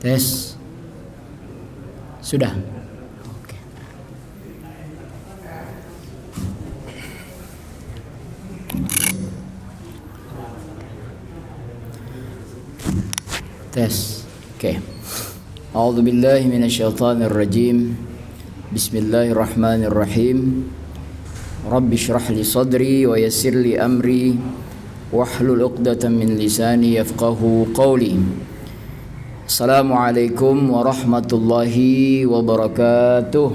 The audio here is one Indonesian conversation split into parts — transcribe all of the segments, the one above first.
Tes. Sudah. Oke. Tes. Oke. A'udzu billahi minasyaitonir rajim. Bismillahirrahmanirrahim. Rabbi shrah li sadri wa yassir li amri wahlul 'uqdatam min lisani yafqahu qawli. Assalamualaikum warahmatullahi wabarakatuh.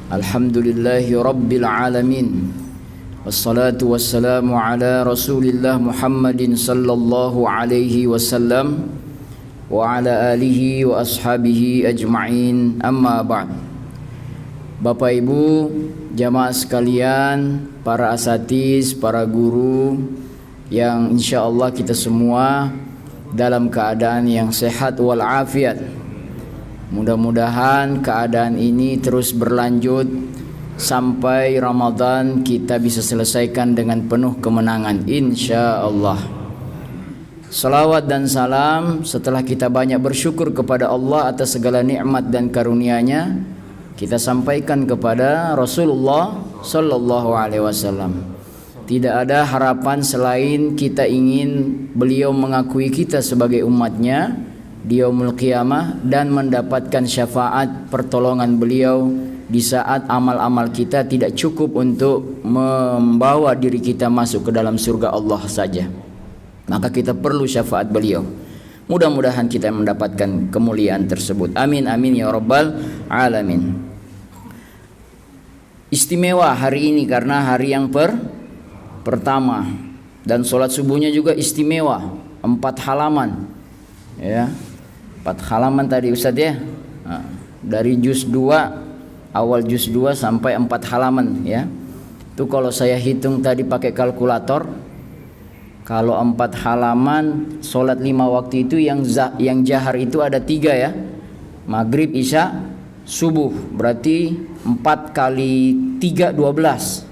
Alhamdulillahi rabbil alamin. Wassalatu wassalamu ala Rasulillah Muhammadin sallallahu alaihi wasallam wa ala alihi wa ashabihi ajma'in. Amma ba'd. Bapak Ibu, jamaah sekalian, para asatiz, para guru yang insyaallah kita semua dalam keadaan yang sehat walafiat. Mudah-mudahan keadaan ini terus berlanjut sampai Ramadan kita bisa selesaikan dengan penuh kemenangan insyaallah. Salawat dan salam setelah kita banyak bersyukur kepada Allah atas segala nikmat dan karunia-Nya, kita sampaikan kepada Rasulullah sallallahu alaihi wasallam. Tidak ada harapan selain kita ingin beliau mengakui kita sebagai umatnya di yaumul qiyamah dan mendapatkan syafaat pertolongan beliau di saat amal-amal kita tidak cukup untuk membawa diri kita masuk ke dalam surga Allah saja. Maka kita perlu syafaat beliau. Mudah-mudahan kita mendapatkan kemuliaan tersebut. Amin amin ya rabbal alamin. Istimewa hari ini karena hari yang pertama dan sholat subuhnya juga istimewa, 4 halaman ya, 4 halaman tadi Ustaz ya. Nah, dari juz 2, awal juz 2 sampai 4 halaman ya. Itu kalau saya hitung tadi pakai kalkulator, kalau 4 halaman sholat 5 waktu itu yang jahar itu ada 3 ya, maghrib, isya, subuh, berarti 4 kali 3 12.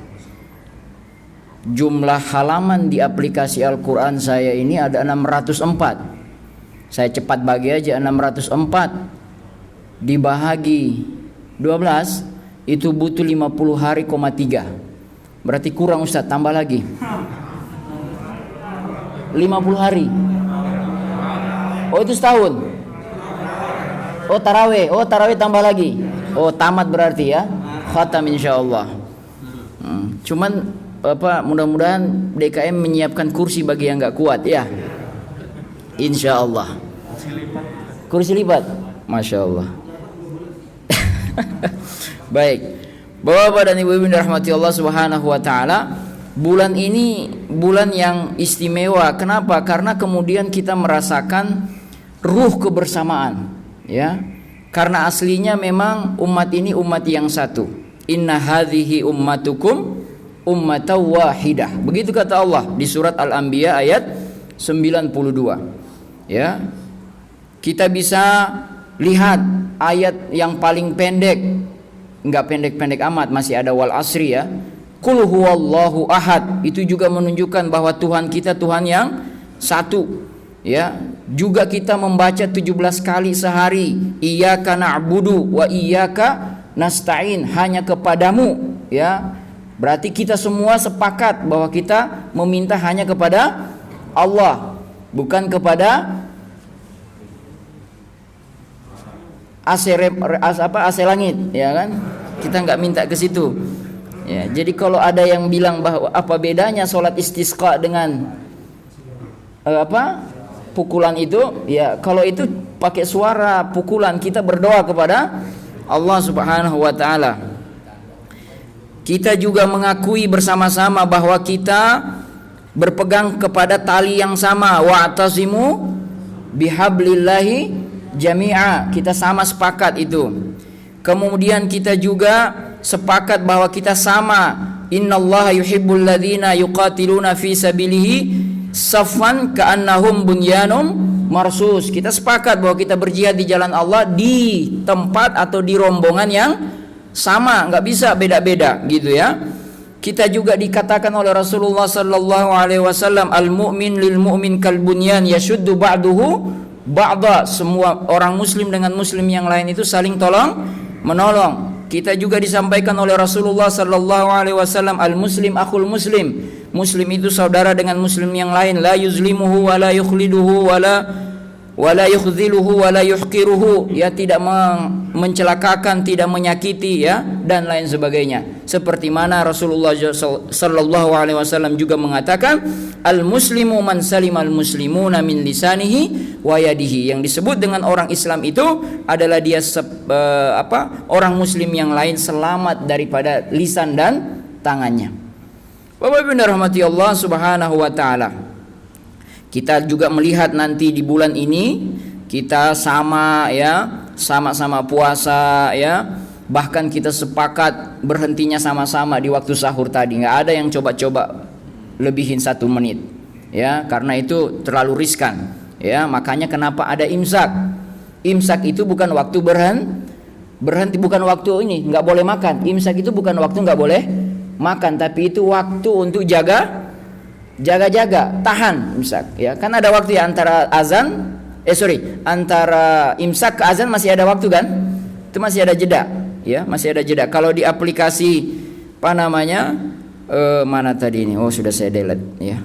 Jumlah halaman di aplikasi Al-Quran saya ini ada 604. Saya cepat bagi aja, 604 dibahagi 12 itu butuh 50 hari, 3. Berarti kurang Ustaz, tambah lagi 50 hari. Oh itu setahun. Oh tarawih tambah lagi. Oh tamat berarti ya, khatam insyaallah. Cuman mudah-mudahan DKM menyiapkan kursi bagi yang nggak kuat ya, insyaallah. Kursi lipat, masya Allah. Baik, Bapak dan Ibu dirahmati Allah Subhanahu wa taala, bulan ini bulan yang istimewa. Kenapa? Karena kemudian kita merasakan ruh kebersamaan ya. Karena aslinya memang umat ini umat yang satu. Inna hadhihi ummatukum ummatan wahidah. Begitu kata Allah di surat Al-Anbiya ayat 92. Ya. Kita bisa lihat ayat yang paling pendek, enggak pendek-pendek amat, masih ada wal asri ya. Qul huwallahu ahad, itu juga menunjukkan bahwa Tuhan kita Tuhan yang satu. Ya, juga kita membaca 17 kali sehari, iyyaka na'budu wa iyyaka nasta'in, hanya kepadamu ya. Berarti kita semua sepakat bahwa kita meminta hanya kepada Allah, bukan kepada AC langit ya kan. Kita enggak minta ke situ. Ya, jadi kalau ada yang bilang bahwa apa bedanya sholat istisqa dengan pukulan itu, ya kalau itu pakai suara pukulan, kita berdoa kepada Allah Subhanahu wa taala. Kita juga mengakui bersama-sama bahwa kita berpegang kepada tali yang sama, wa'tasimu bihablillahi jami'a, kita sama sepakat itu. Kemudian kita juga sepakat bahwa kita sama, innallaha yuhibbul ladzina yuqatiluna fi sabilihi saffan ka'annahum bunyanum marsus. Kita sepakat bahwa kita berjihad di jalan Allah di tempat atau di rombongan yang sama, nggak bisa beda-beda gitu ya. Kita juga dikatakan oleh Rasulullah sallallahu alaihi wasallam, al-mu'min lil mu'min kal bunyan yashuddu ba'duhu ba'da. Semua orang muslim dengan muslim yang lain itu saling tolong menolong. Kita juga disampaikan oleh Rasulullah sallallahu alaihi wasallam, al-muslim akhul muslim. Muslim itu saudara dengan muslim yang lain, la yuzlimuhu wa la yukhliduhu wa la yukhziluhu wa la yuhqiruhu, ya, tidak mencelakakan, tidak menyakiti, ya, dan lain sebagainya. Seperti mana Rasulullah sallallahu alaihi wasallam juga mengatakan, al muslimu man salimal muslimuna min lisanihi wa yadihi. Yang disebut dengan orang Islam itu adalah dia orang muslim yang lain selamat daripada lisan dan tangannya. Bapak Ibu rahmati Allah subhanahu wa ta'ala, kita juga melihat nanti di bulan ini kita sama-sama puasa, ya. Bahkan kita sepakat berhentinya sama-sama di waktu sahur tadi. Nggak ada yang coba-coba lebihin 1 menit, ya, karena itu terlalu riskan, ya. Makanya kenapa ada imsak? Imsak itu bukan waktu berhenti, bukan waktu ini nggak boleh makan. Imsak itu bukan waktu nggak boleh makan, tapi itu waktu untuk jaga, tahan imsak, ya. Kan ada waktu ya antara antara imsak ke azan masih ada waktu kan? Itu masih ada jeda, ya, masih ada jeda. Kalau di aplikasi mana tadi ini? Oh, sudah saya delete, ya.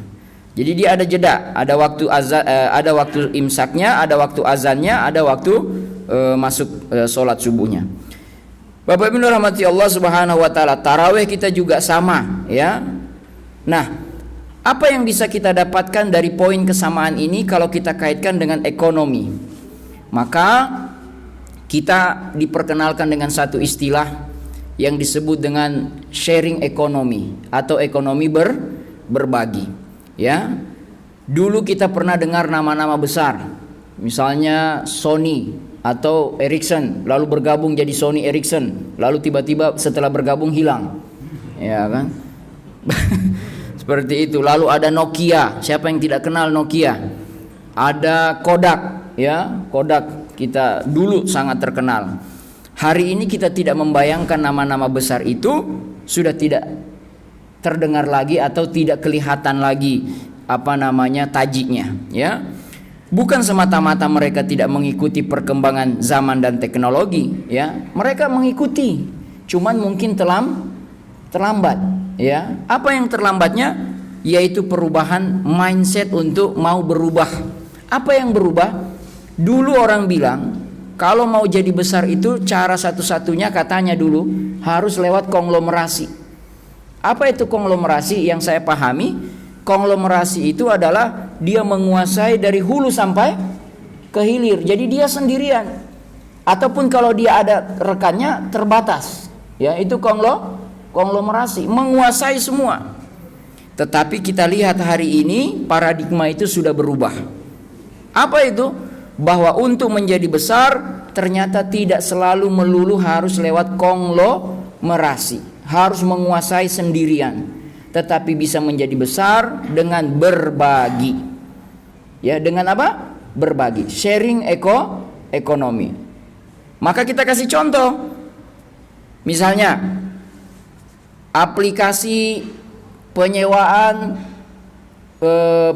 Jadi dia ada jeda, ada waktu azan, ada waktu imsaknya, ada waktu azannya, ada waktu masuk sholat subuhnya. Bapak Ibu rahmati Allah subhanahu wa ta'ala, tarawih kita juga sama, ya. Nah, apa yang bisa kita dapatkan dari poin kesamaan ini kalau kita kaitkan dengan ekonomi? Maka kita diperkenalkan dengan satu istilah yang disebut dengan sharing ekonomi atau ekonomi berbagi, ya. Dulu kita pernah dengar nama-nama besar, misalnya Sony atau Ericsson, lalu bergabung jadi Sony Ericsson, lalu tiba-tiba setelah bergabung hilang, ya kan? Seperti itu. Lalu ada Nokia, siapa yang tidak kenal Nokia? Ada Kodak, ya, Kodak kita dulu sangat terkenal. Hari ini kita tidak membayangkan nama-nama besar itu sudah tidak terdengar lagi atau tidak kelihatan lagi tajiknya, ya. Bukan semata-mata mereka tidak mengikuti perkembangan zaman dan teknologi, ya. Mereka mengikuti, cuman mungkin terlambat, ya. Apa yang terlambatnya? Yaitu perubahan mindset untuk mau berubah. Apa yang berubah? Dulu orang bilang kalau mau jadi besar itu cara satu-satunya katanya dulu harus lewat konglomerasi. Apa itu konglomerasi? Yang saya pahami, konglomerasi itu adalah dia menguasai dari hulu sampai ke hilir. Jadi dia sendirian. Ataupun kalau dia ada rekannya terbatas. Ya, itu konglomerasi, menguasai semua. Tetapi kita lihat hari ini paradigma itu sudah berubah. Apa itu? Bahwa untuk menjadi besar ternyata tidak selalu melulu harus lewat konglomerasi, harus menguasai sendirian, tetapi bisa menjadi besar dengan berbagi. Ya, dengan apa? Berbagi, sharing ekonomi. Maka kita kasih contoh. Misalnya aplikasi penyewaan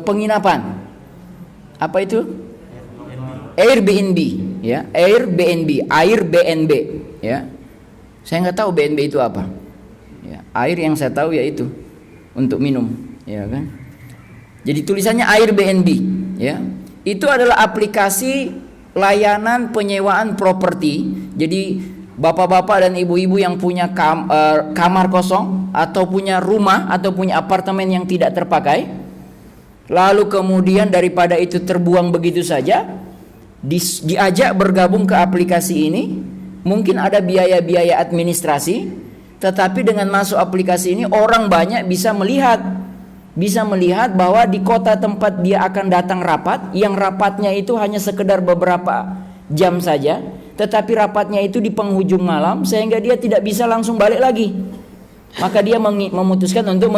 penginapan. Apa itu? Airbnb, ya, Airbnb, ya. Saya nggak tahu BNB itu apa. Ya, air yang saya tahu yaitu untuk minum, ya kan. Jadi tulisannya Airbnb, ya. Itu adalah aplikasi layanan penyewaan properti. Jadi bapak-bapak dan ibu-ibu yang punya kamar kosong atau punya rumah atau punya apartemen yang tidak terpakai, lalu kemudian daripada itu terbuang begitu saja, diajak bergabung ke aplikasi ini. Mungkin ada biaya-biaya administrasi, tetapi dengan masuk aplikasi ini orang banyak bisa melihat bahwa di kota tempat dia akan datang rapat, yang rapatnya itu hanya sekedar beberapa jam saja, tetapi rapatnya itu di penghujung malam sehingga dia tidak bisa langsung balik lagi. Maka dia memutuskan untuk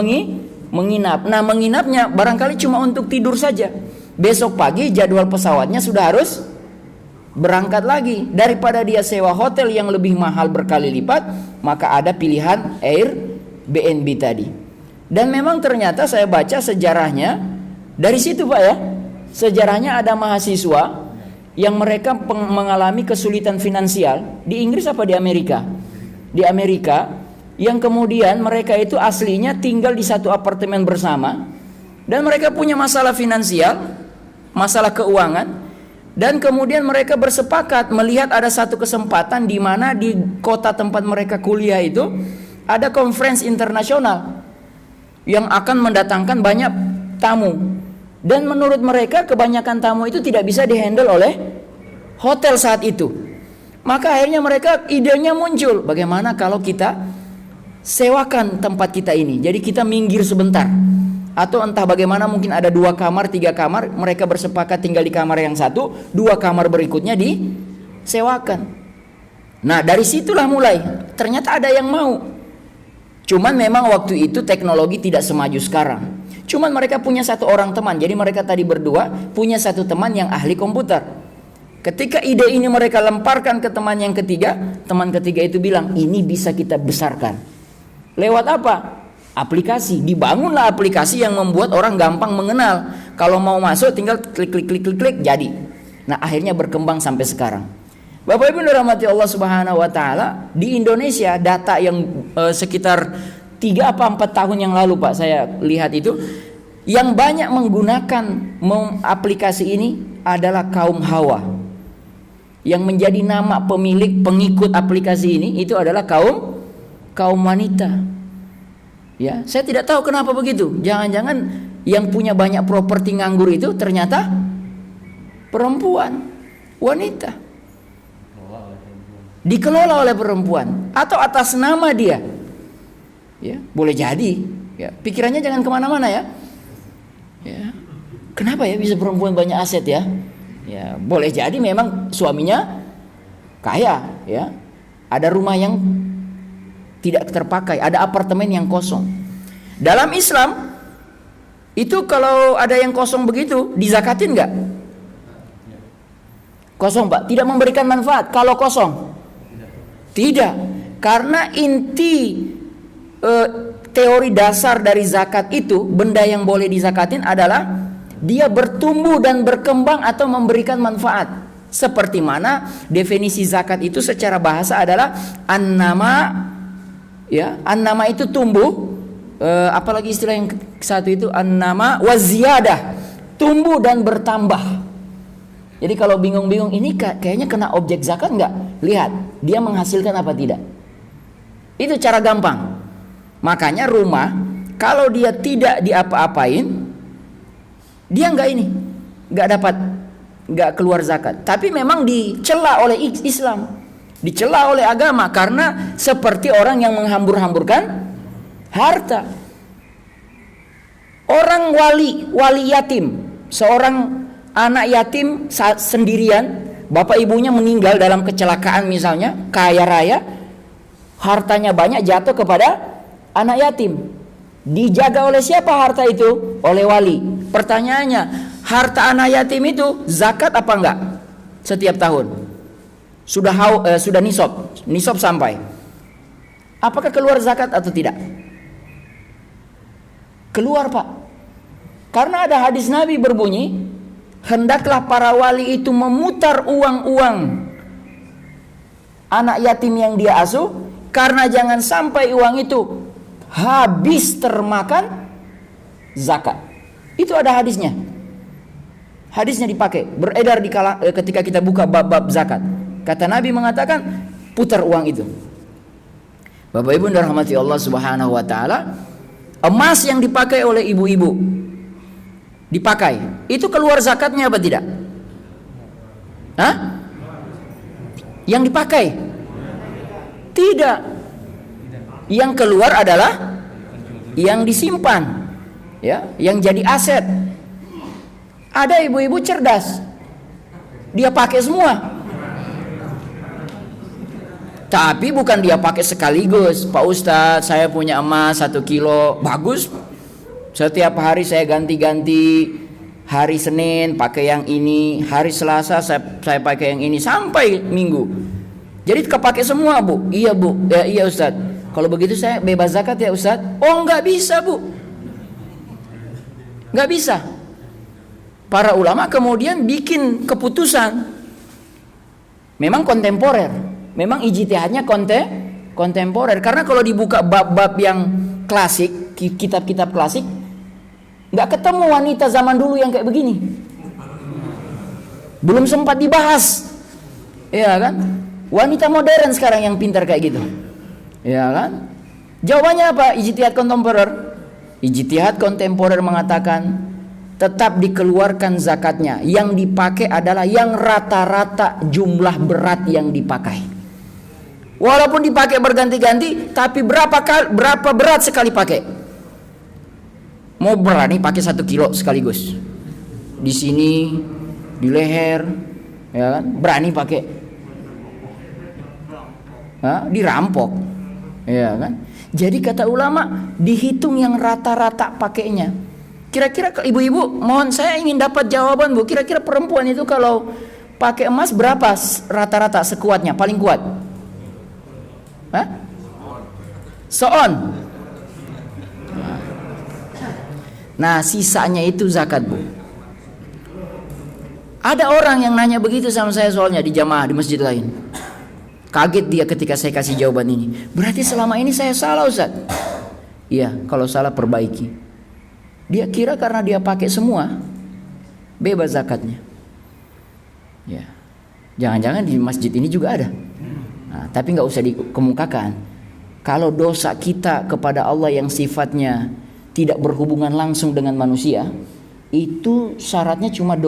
menginap. Nah, menginapnya barangkali cuma untuk tidur saja. Besok pagi jadwal pesawatnya sudah harus berangkat lagi. Daripada dia sewa hotel yang lebih mahal berkali lipat, maka ada pilihan Airbnb. BNB tadi. Dan memang ternyata saya baca sejarahnya dari situ Pak ya. Sejarahnya ada mahasiswa yang mereka mengalami kesulitan finansial di Inggris apa di Amerika? Di Amerika, yang kemudian mereka itu aslinya tinggal di satu apartemen bersama dan mereka punya masalah finansial, masalah keuangan, dan kemudian mereka bersepakat melihat ada satu kesempatan di mana di kota tempat mereka kuliah itu ada conference internasional yang akan mendatangkan banyak tamu. Dan menurut mereka kebanyakan tamu itu tidak bisa dihandle oleh hotel saat itu. Maka akhirnya mereka idenya muncul, bagaimana kalau kita sewakan tempat kita ini, jadi kita minggir sebentar. Atau entah bagaimana, mungkin ada 2 kamar, 3 kamar, mereka bersepakat tinggal di kamar yang satu, 2 kamar berikutnya disewakan. Nah dari situlah mulai, ternyata ada yang mau. Cuman memang waktu itu teknologi tidak semaju sekarang. Cuman mereka punya satu orang teman. Jadi mereka tadi berdua punya satu teman yang ahli komputer. Ketika ide ini mereka lemparkan ke teman yang ketiga, teman ketiga itu bilang, ini bisa kita besarkan. Lewat apa? Aplikasi. Dibangunlah aplikasi yang membuat orang gampang mengenal. Kalau mau masuk tinggal klik jadi. Nah akhirnya berkembang sampai sekarang. Bapak Ibu dirahmati Allah Subhanahu wa taala, di Indonesia data yang sekitar 3 apa 4 tahun yang lalu Pak saya lihat itu, yang banyak menggunakan aplikasi ini adalah kaum hawa. Yang menjadi nama pemilik pengikut aplikasi ini itu adalah kaum wanita. Ya, saya tidak tahu kenapa begitu. Jangan-jangan yang punya banyak properti nganggur itu ternyata perempuan, wanita. Dikelola oleh perempuan atau atas nama dia. Ya, boleh jadi. Ya, pikirannya jangan kemana-mana ya. Ya, kenapa ya bisa perempuan banyak aset ya? Ya, boleh jadi memang suaminya kaya, ya. Ada rumah yang tidak terpakai, ada apartemen yang kosong. Dalam Islam itu kalau ada yang kosong begitu, dizakatin nggak? Kosong Pak, tidak memberikan manfaat kalau kosong. Tidak, karena inti teori dasar dari zakat itu, benda yang boleh dizakatin adalah dia bertumbuh dan berkembang atau memberikan manfaat. Seperti mana definisi zakat itu secara bahasa adalah an-nama, ya, an-nama itu tumbuh, apalagi istilah yang satu itu an-nama wa ziyadah, tumbuh dan bertambah. Jadi kalau bingung-bingung ini kayaknya kena objek zakat nggak? Lihat dia menghasilkan apa tidak. Itu cara gampang. Makanya rumah kalau dia tidak diapa-apain, dia nggak keluar zakat. Tapi memang dicela oleh Islam, dicela oleh agama karena seperti orang yang menghambur-hamburkan harta. Orang wali yatim, seorang anak yatim saat sendirian, bapak ibunya meninggal dalam kecelakaan misalnya, kaya raya, hartanya banyak jatuh kepada anak yatim. Dijaga oleh siapa harta itu? Oleh wali. Pertanyaannya, harta anak yatim itu zakat apa enggak? Setiap tahun. Sudah nisab sampai. Apakah keluar zakat atau tidak? Keluar Pak. Karena ada hadis Nabi berbunyi, hendaklah para wali itu memutar uang-uang anak yatim yang dia asuh, karena jangan sampai uang itu habis termakan zakat. Itu ada hadisnya. Hadisnya dipakai, beredar ketika kita buka bab-bab zakat. Kata Nabi mengatakan, putar uang itu. Bapak Ibu dirahmati Allah Subhanahu wa taala, emas yang dipakai oleh ibu-ibu dipakai, itu keluar zakatnya apa tidak? Hah? Yang dipakai? Tidak. Yang keluar adalah yang disimpan, ya, yang jadi aset. Ada ibu-ibu cerdas, dia pakai semua. Tapi bukan dia pakai sekaligus. Pak Ustadz, saya punya emas 1 kilo, bagus. Setiap hari saya ganti-ganti. Hari Senin pakai yang ini, hari Selasa saya pakai yang ini, sampai Minggu. Jadi kepake semua Bu. Iya Bu, ya, iya Ustadz. Kalau begitu saya bebas zakat ya Ustadz? Oh nggak bisa Bu, nggak bisa. Para ulama kemudian bikin keputusan, memang kontemporer, memang ijtihadnya kontemporer. Karena kalau dibuka bab-bab yang klasik, kitab-kitab klasik, nggak ketemu wanita zaman dulu yang kayak begini, belum sempat dibahas, ya kan? Wanita modern sekarang yang pintar kayak gitu, ya kan? Jawabannya apa? Ijtihad kontemporer. Ijtihad kontemporer mengatakan tetap dikeluarkan zakatnya. Yang dipakai adalah yang rata-rata jumlah berat yang dipakai. Walaupun dipakai berganti-ganti, tapi berapa berat sekali pakai. Mau berani pakai 1 kilo sekaligus. Di sini, di leher, ya kan? Berani pakai. Dirampok, ya kan? Jadi kata ulama dihitung yang rata-rata pakainya. Kira-kira ibu-ibu, mohon saya ingin dapat jawaban Bu. Kira-kira perempuan itu kalau pakai emas berapa rata-rata sekuatnya paling kuat? Seon. Nah sisanya itu zakat Bu. Ada orang yang nanya begitu sama saya soalnya di jamaah di masjid lain. Kaget dia ketika saya kasih jawaban ini. Berarti selama ini saya salah Ustaz? Iya, kalau salah perbaiki. Dia kira karena dia pakai semua bebas zakatnya. Ya, jangan-jangan di masjid ini juga ada. Nah, tapi nggak usah dikemukakan. Kalau dosa kita kepada Allah yang sifatnya tidak berhubungan langsung dengan manusia, itu syaratnya cuma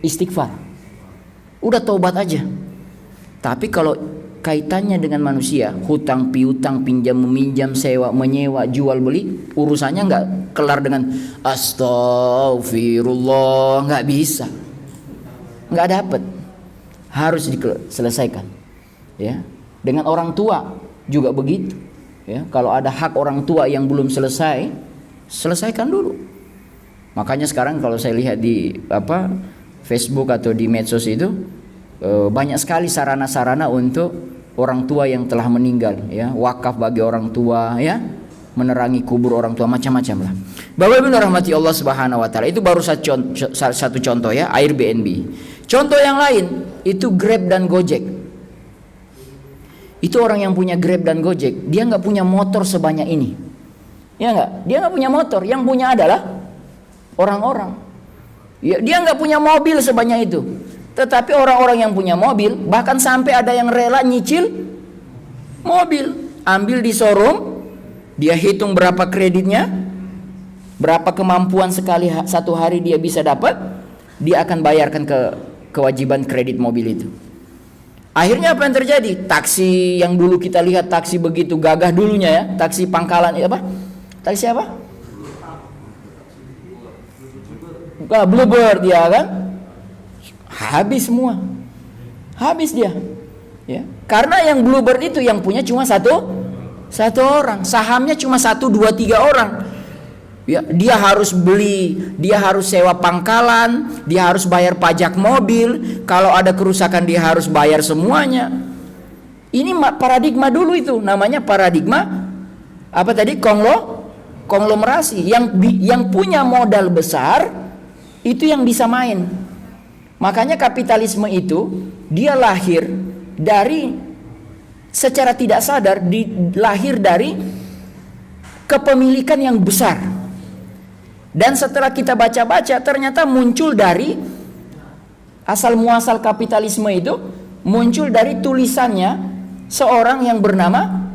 istighfar. Udah taubat aja. Tapi kalau kaitannya dengan manusia, hutang piutang, pinjam meminjam, sewa menyewa, jual beli, urusannya nggak kelar dengan astagfirullah, nggak bisa, nggak dapat, harus diselesaikan. Ya, dengan orang tua juga begitu. Ya, kalau ada hak orang tua yang belum selesai, selesaikan dulu. Makanya sekarang kalau saya lihat di Facebook atau di medsos itu banyak sekali sarana-sarana untuk orang tua yang telah meninggal, ya, wakaf bagi orang tua, ya, menerangi kubur orang tua, macam-macam lah. Bapak Ibu rahmati Allah Subhanahu wa taala, itu baru satu contoh ya, Airbnb. Contoh yang lain itu Grab dan Gojek. Itu orang yang punya Grab dan Gojek, dia nggak punya motor sebanyak ini, ya nggak? Dia nggak punya motor, yang punya adalah orang-orang. Ya, dia nggak punya mobil sebanyak itu. Tetapi orang-orang yang punya mobil, bahkan sampai ada yang rela nyicil mobil, ambil di showroom, dia hitung berapa kreditnya, berapa kemampuan satu hari dia bisa dapat, dia akan bayarkan kewajiban kredit mobil itu. Akhirnya apa yang terjadi? Taksi yang dulu kita lihat taksi begitu gagah dulunya, ya, taksi pangkalan, apa? Taksi apa? Bluebird, ya kan? Habis semua, habis dia, ya. Karena yang Bluebird itu yang punya cuma satu orang, sahamnya cuma 1, 2, 3 orang. Ya, dia harus beli, dia harus sewa pangkalan, dia harus bayar pajak mobil. Kalau ada kerusakan dia harus bayar semuanya. Ini paradigma dulu itu, namanya paradigma apa tadi? Konglomerasi. Yang punya modal besar itu yang bisa main. Makanya kapitalisme itu dia lahir dari, secara tidak sadar, lahir dari kepemilikan yang besar. Dan setelah kita baca-baca, ternyata muncul dari asal muasal kapitalisme itu muncul dari tulisannya seorang yang bernama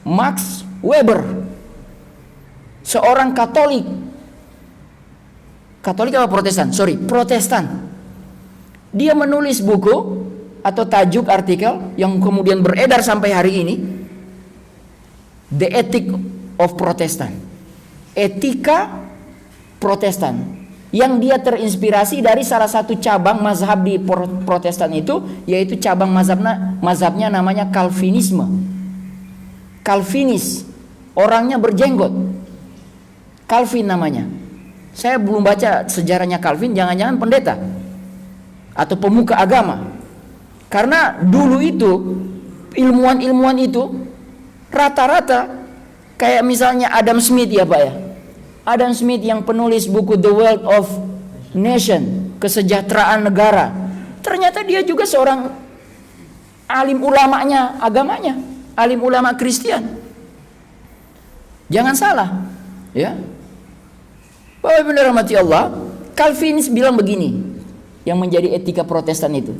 Max Weber, seorang Katolik apa Protestan? Protestan. Dia menulis buku atau tajuk artikel yang kemudian beredar sampai hari ini, The Ethic of Protestant, etika Protestan, yang dia terinspirasi dari salah satu cabang mazhab di Protestan itu, yaitu cabang mazhabnya namanya Calvinisme. Calvinis, orangnya berjenggot, Calvin namanya. Saya belum baca sejarahnya Calvin, jangan-jangan pendeta atau pemuka agama. Karena dulu itu ilmuwan-ilmuwan itu Rata-rata kayak misalnya Adam Smith ya Pak ya. Adam Smith yang penulis buku The Wealth of Nation, kesejahteraan negara. Ternyata dia juga seorang alim ulamanya, agamanya, alim ulama Kristen. Jangan salah, ya. Bapak Ibu dirahmati Allah, Calvinis bilang begini, yang menjadi etika Protestan itu.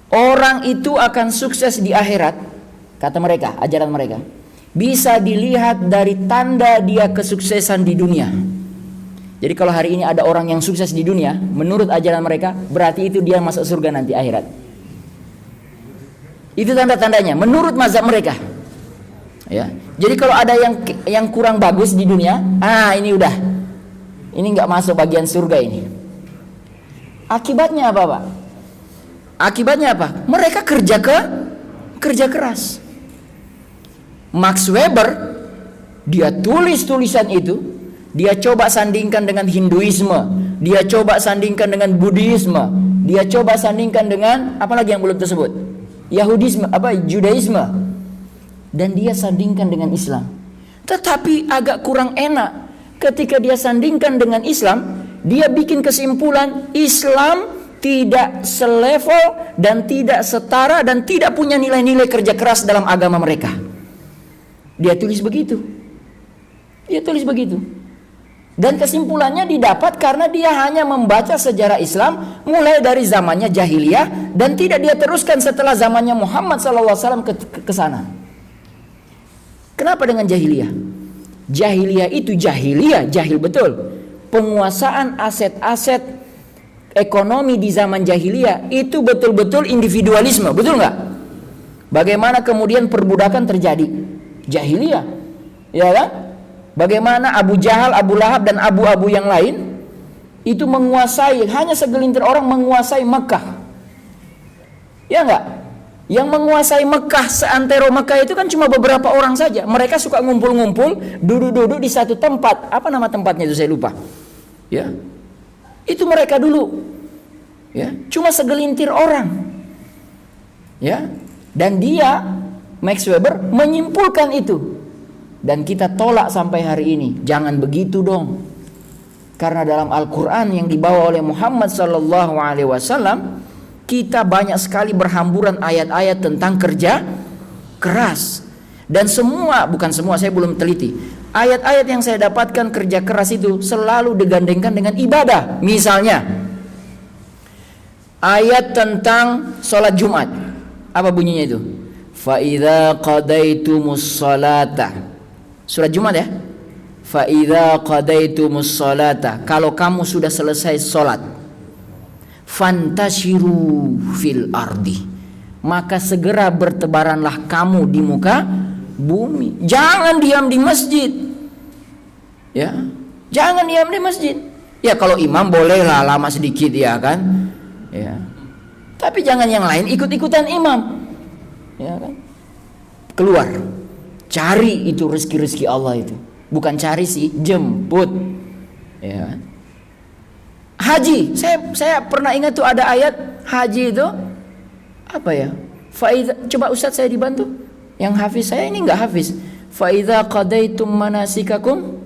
Orang itu akan sukses di akhirat, kata mereka, ajaran mereka, bisa dilihat dari tanda dia kesuksesan di dunia. Jadi kalau hari ini ada orang yang sukses di dunia, menurut ajaran mereka, berarti itu dia masuk surga nanti akhirat. Itu tanda-tandanya menurut mazhab mereka. Ya. Jadi kalau ada yang kurang bagus di dunia, ini udah. Ini nggak masuk bagian surga ini. Akibatnya apa, Pak? Akibatnya apa? Mereka kerja keras. Max Weber, dia tulis tulisan itu, dia coba sandingkan dengan Hinduisme, dia coba sandingkan dengan Buddhisme, dia coba sandingkan dengan apa lagi yang belum tersebut? Yahudisme, Judaisme. Dan dia sandingkan dengan Islam. Tetapi agak kurang enak ketika dia sandingkan dengan Islam, dia bikin kesimpulan Islam tidak selevel dan tidak setara dan tidak punya nilai-nilai kerja keras dalam agama mereka. Dia tulis begitu. Dan kesimpulannya didapat karena dia hanya membaca sejarah Islam mulai dari zamannya jahiliyah dan tidak dia teruskan setelah zamannya Muhammad SAW ke sana. Kenapa dengan jahiliyah? Jahiliyah itu jahil betul. Penguasaan aset-aset ekonomi di zaman jahiliyah itu betul-betul individualisme, betul nggak? Bagaimana kemudian perbudakan terjadi? Jahiliyah, ya kan? Bagaimana Abu Jahal, Abu Lahab dan abu-abu yang lain itu menguasai, hanya segelintir orang menguasai Mekah. Ya enggak? Yang menguasai Mekah, seantero Mekah itu kan cuma beberapa orang saja. Mereka suka ngumpul-ngumpul, duduk-duduk di satu tempat. Apa nama tempatnya itu saya lupa. Ya. Itu mereka dulu. Ya, cuma segelintir orang. Ya. Dan dia Max Weber menyimpulkan itu. Dan kita tolak sampai hari ini. Jangan begitu dong. Karena dalam Al-Quran yang dibawa oleh Muhammad SAW, kita banyak sekali berhamburan ayat-ayat tentang kerja keras. Dan semua, bukan semua, saya belum teliti. Ayat-ayat yang saya dapatkan kerja keras itu selalu digandengkan dengan ibadah. Misalnya ayat tentang sholat Jumat. Apa bunyinya itu? Fa idza qadaitumus sholata. Surat Jumat ya. Fa idza qadaitumus sholata. Kalau kamu sudah selesai sholat, fantashiru fil ardi, maka segera bertebaranlah kamu di muka bumi. Jangan diam di masjid. Ya. Jangan diam di masjid. Ya kalau imam bolehlah lama sedikit ya kan. Ya. Tapi jangan yang lain ikut-ikutan imam. Ya kan? Keluar. Cari itu rezeki-rezeki Allah itu. Bukan cari sih, jemput. Ya kan? Haji, saya pernah ingat tuh ada ayat haji itu apa ya? Coba Ustadz saya dibantu. Yang hafiz saya ini nggak hafiz. Fa idza qadaitum manasikakum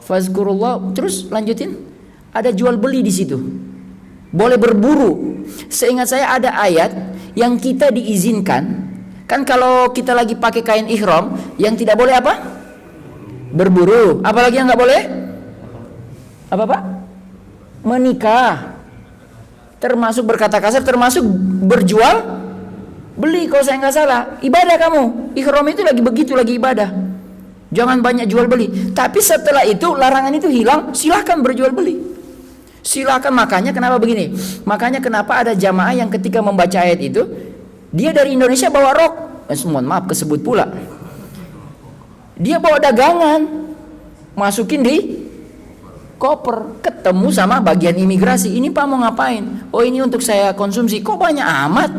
fazkurullah. Terus lanjutin. Ada jual beli di situ. Boleh berburu. Seingat saya ada ayat yang kita diizinkan. Kan kalau kita lagi pakai kain ihram, yang tidak boleh apa? Berburu. Apalagi yang nggak boleh? Apa Pak? Menikah, termasuk berkata kasar, termasuk berjual beli. Kalau saya nggak salah, ibadah kamu ihram itu lagi begitu, lagi ibadah. Jangan banyak jual beli. Tapi setelah itu larangan itu hilang, silahkan berjual beli. Silahkan. Makanya kenapa begini? Makanya kenapa ada jamaah yang ketika membaca ayat itu, dia dari Indonesia bawa rok. Mohon maaf kesebut pula. Dia bawa dagangan, masukin di koper, ketemu sama bagian imigrasi. Ini Pak mau ngapain? Oh ini untuk saya konsumsi. Kok banyak amat?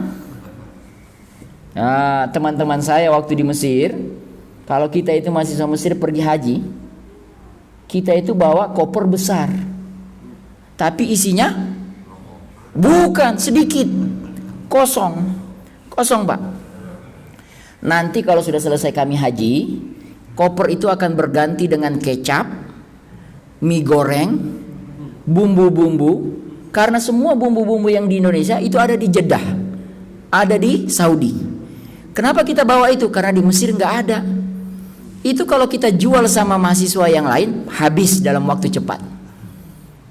Nah, teman-teman saya waktu di Mesir, kalau kita itu mahasiswa Mesir pergi haji, kita itu bawa koper besar, tapi isinya bukan sedikit, kosong Pak. Nanti kalau sudah selesai kami haji, koper itu akan berganti dengan kecap, mie goreng, bumbu-bumbu. Karena semua bumbu-bumbu yang di Indonesia itu ada di Jeddah, ada di Saudi. Kenapa kita bawa itu? Karena di Mesir nggak ada. Itu kalau kita jual sama mahasiswa yang lain, habis dalam waktu cepat.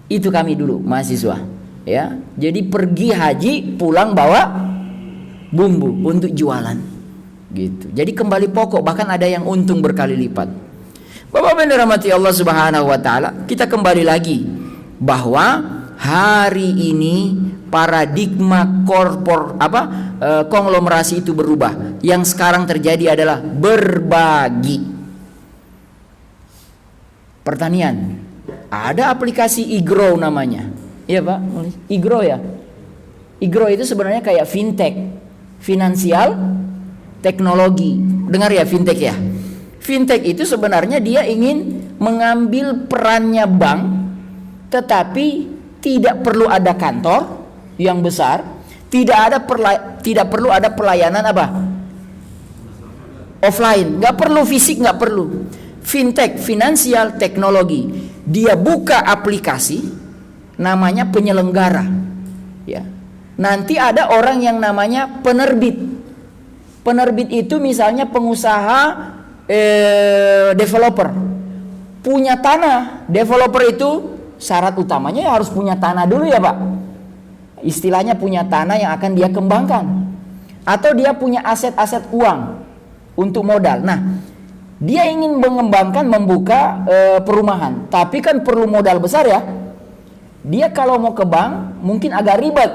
Itu kami dulu mahasiswa, ya. Jadi pergi haji, pulang bawa bumbu untuk jualan, gitu. Jadi kembali pokok, bahkan ada yang untung berkali lipat. Bapak-bapak yang dirahmati Allah Subhanahu wa taala, kita kembali lagi bahwa hari ini paradigma konglomerasi itu berubah. Yang sekarang terjadi adalah berbagi. Pertanian, ada aplikasi iGrow namanya, iya Pak, iGrow ya. iGrow itu sebenarnya kayak fintech, finansial teknologi. Dengar ya fintech ya. Fintech itu sebenarnya dia ingin mengambil perannya bank, tetapi tidak perlu ada kantor yang besar, tidak perlu ada pelayanan offline, nggak perlu fisik, nggak perlu. Fintech, finansial teknologi, dia buka aplikasi namanya penyelenggara, ya. Nanti ada orang yang namanya penerbit. Penerbit itu misalnya pengusaha, developer punya tanah. Developer itu syarat utamanya ya harus punya tanah dulu ya Pak. Istilahnya punya tanah yang akan dia kembangkan, atau dia punya aset-aset uang untuk modal. Nah, dia ingin mengembangkan, membuka perumahan, tapi kan perlu modal besar ya. Dia kalau mau ke bank mungkin agak ribet.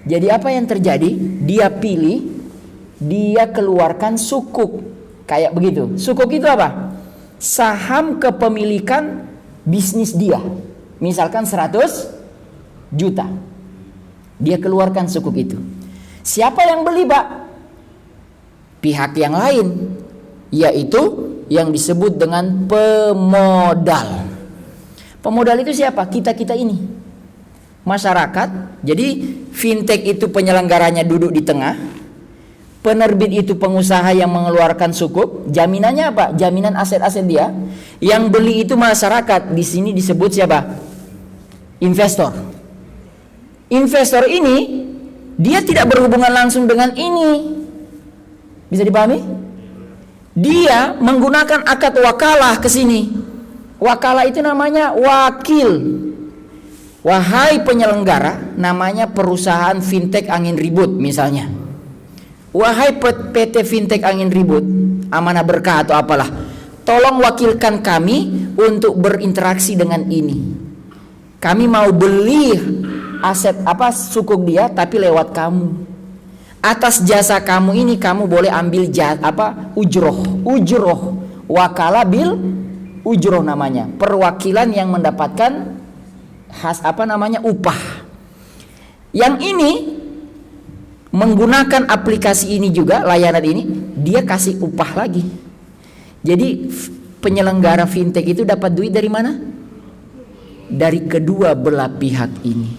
Jadi apa yang terjadi? Dia pilih, dia keluarkan sukuk, kayak begitu. Sukuk itu apa? Saham kepemilikan bisnis dia. Misalkan 100 juta. Dia keluarkan sukuk itu. Siapa yang beli Pak? Pihak yang lain, yaitu yang disebut dengan pemodal. Pemodal itu siapa? Kita-kita ini, masyarakat. Jadi fintech itu penyelenggaranya duduk di tengah, penerbit itu pengusaha yang mengeluarkan sukuk. Jaminannya apa? Jaminan aset-aset dia. Yang beli itu masyarakat. Di sini disebut siapa? Investor. Investor ini dia tidak berhubungan langsung dengan ini. Bisa dipahami? Dia menggunakan akad wakalah ke sini. Wakalah itu namanya wakil. Wahai penyelenggara, namanya perusahaan fintech angin ribut misalnya. Wahai PT fintech angin ribut, Amanah Berkah atau apalah, tolong wakilkan kami untuk berinteraksi dengan ini. Kami mau beli aset sukuk dia, tapi lewat kamu. Atas jasa kamu ini kamu boleh ambil ujroh, wakalah bil ujroh namanya, perwakilan yang mendapatkan upah. Yang ini menggunakan aplikasi ini juga, layanan ini, dia kasih upah lagi. Jadi penyelenggara fintech itu dapat duit dari mana? Dari kedua belah pihak ini.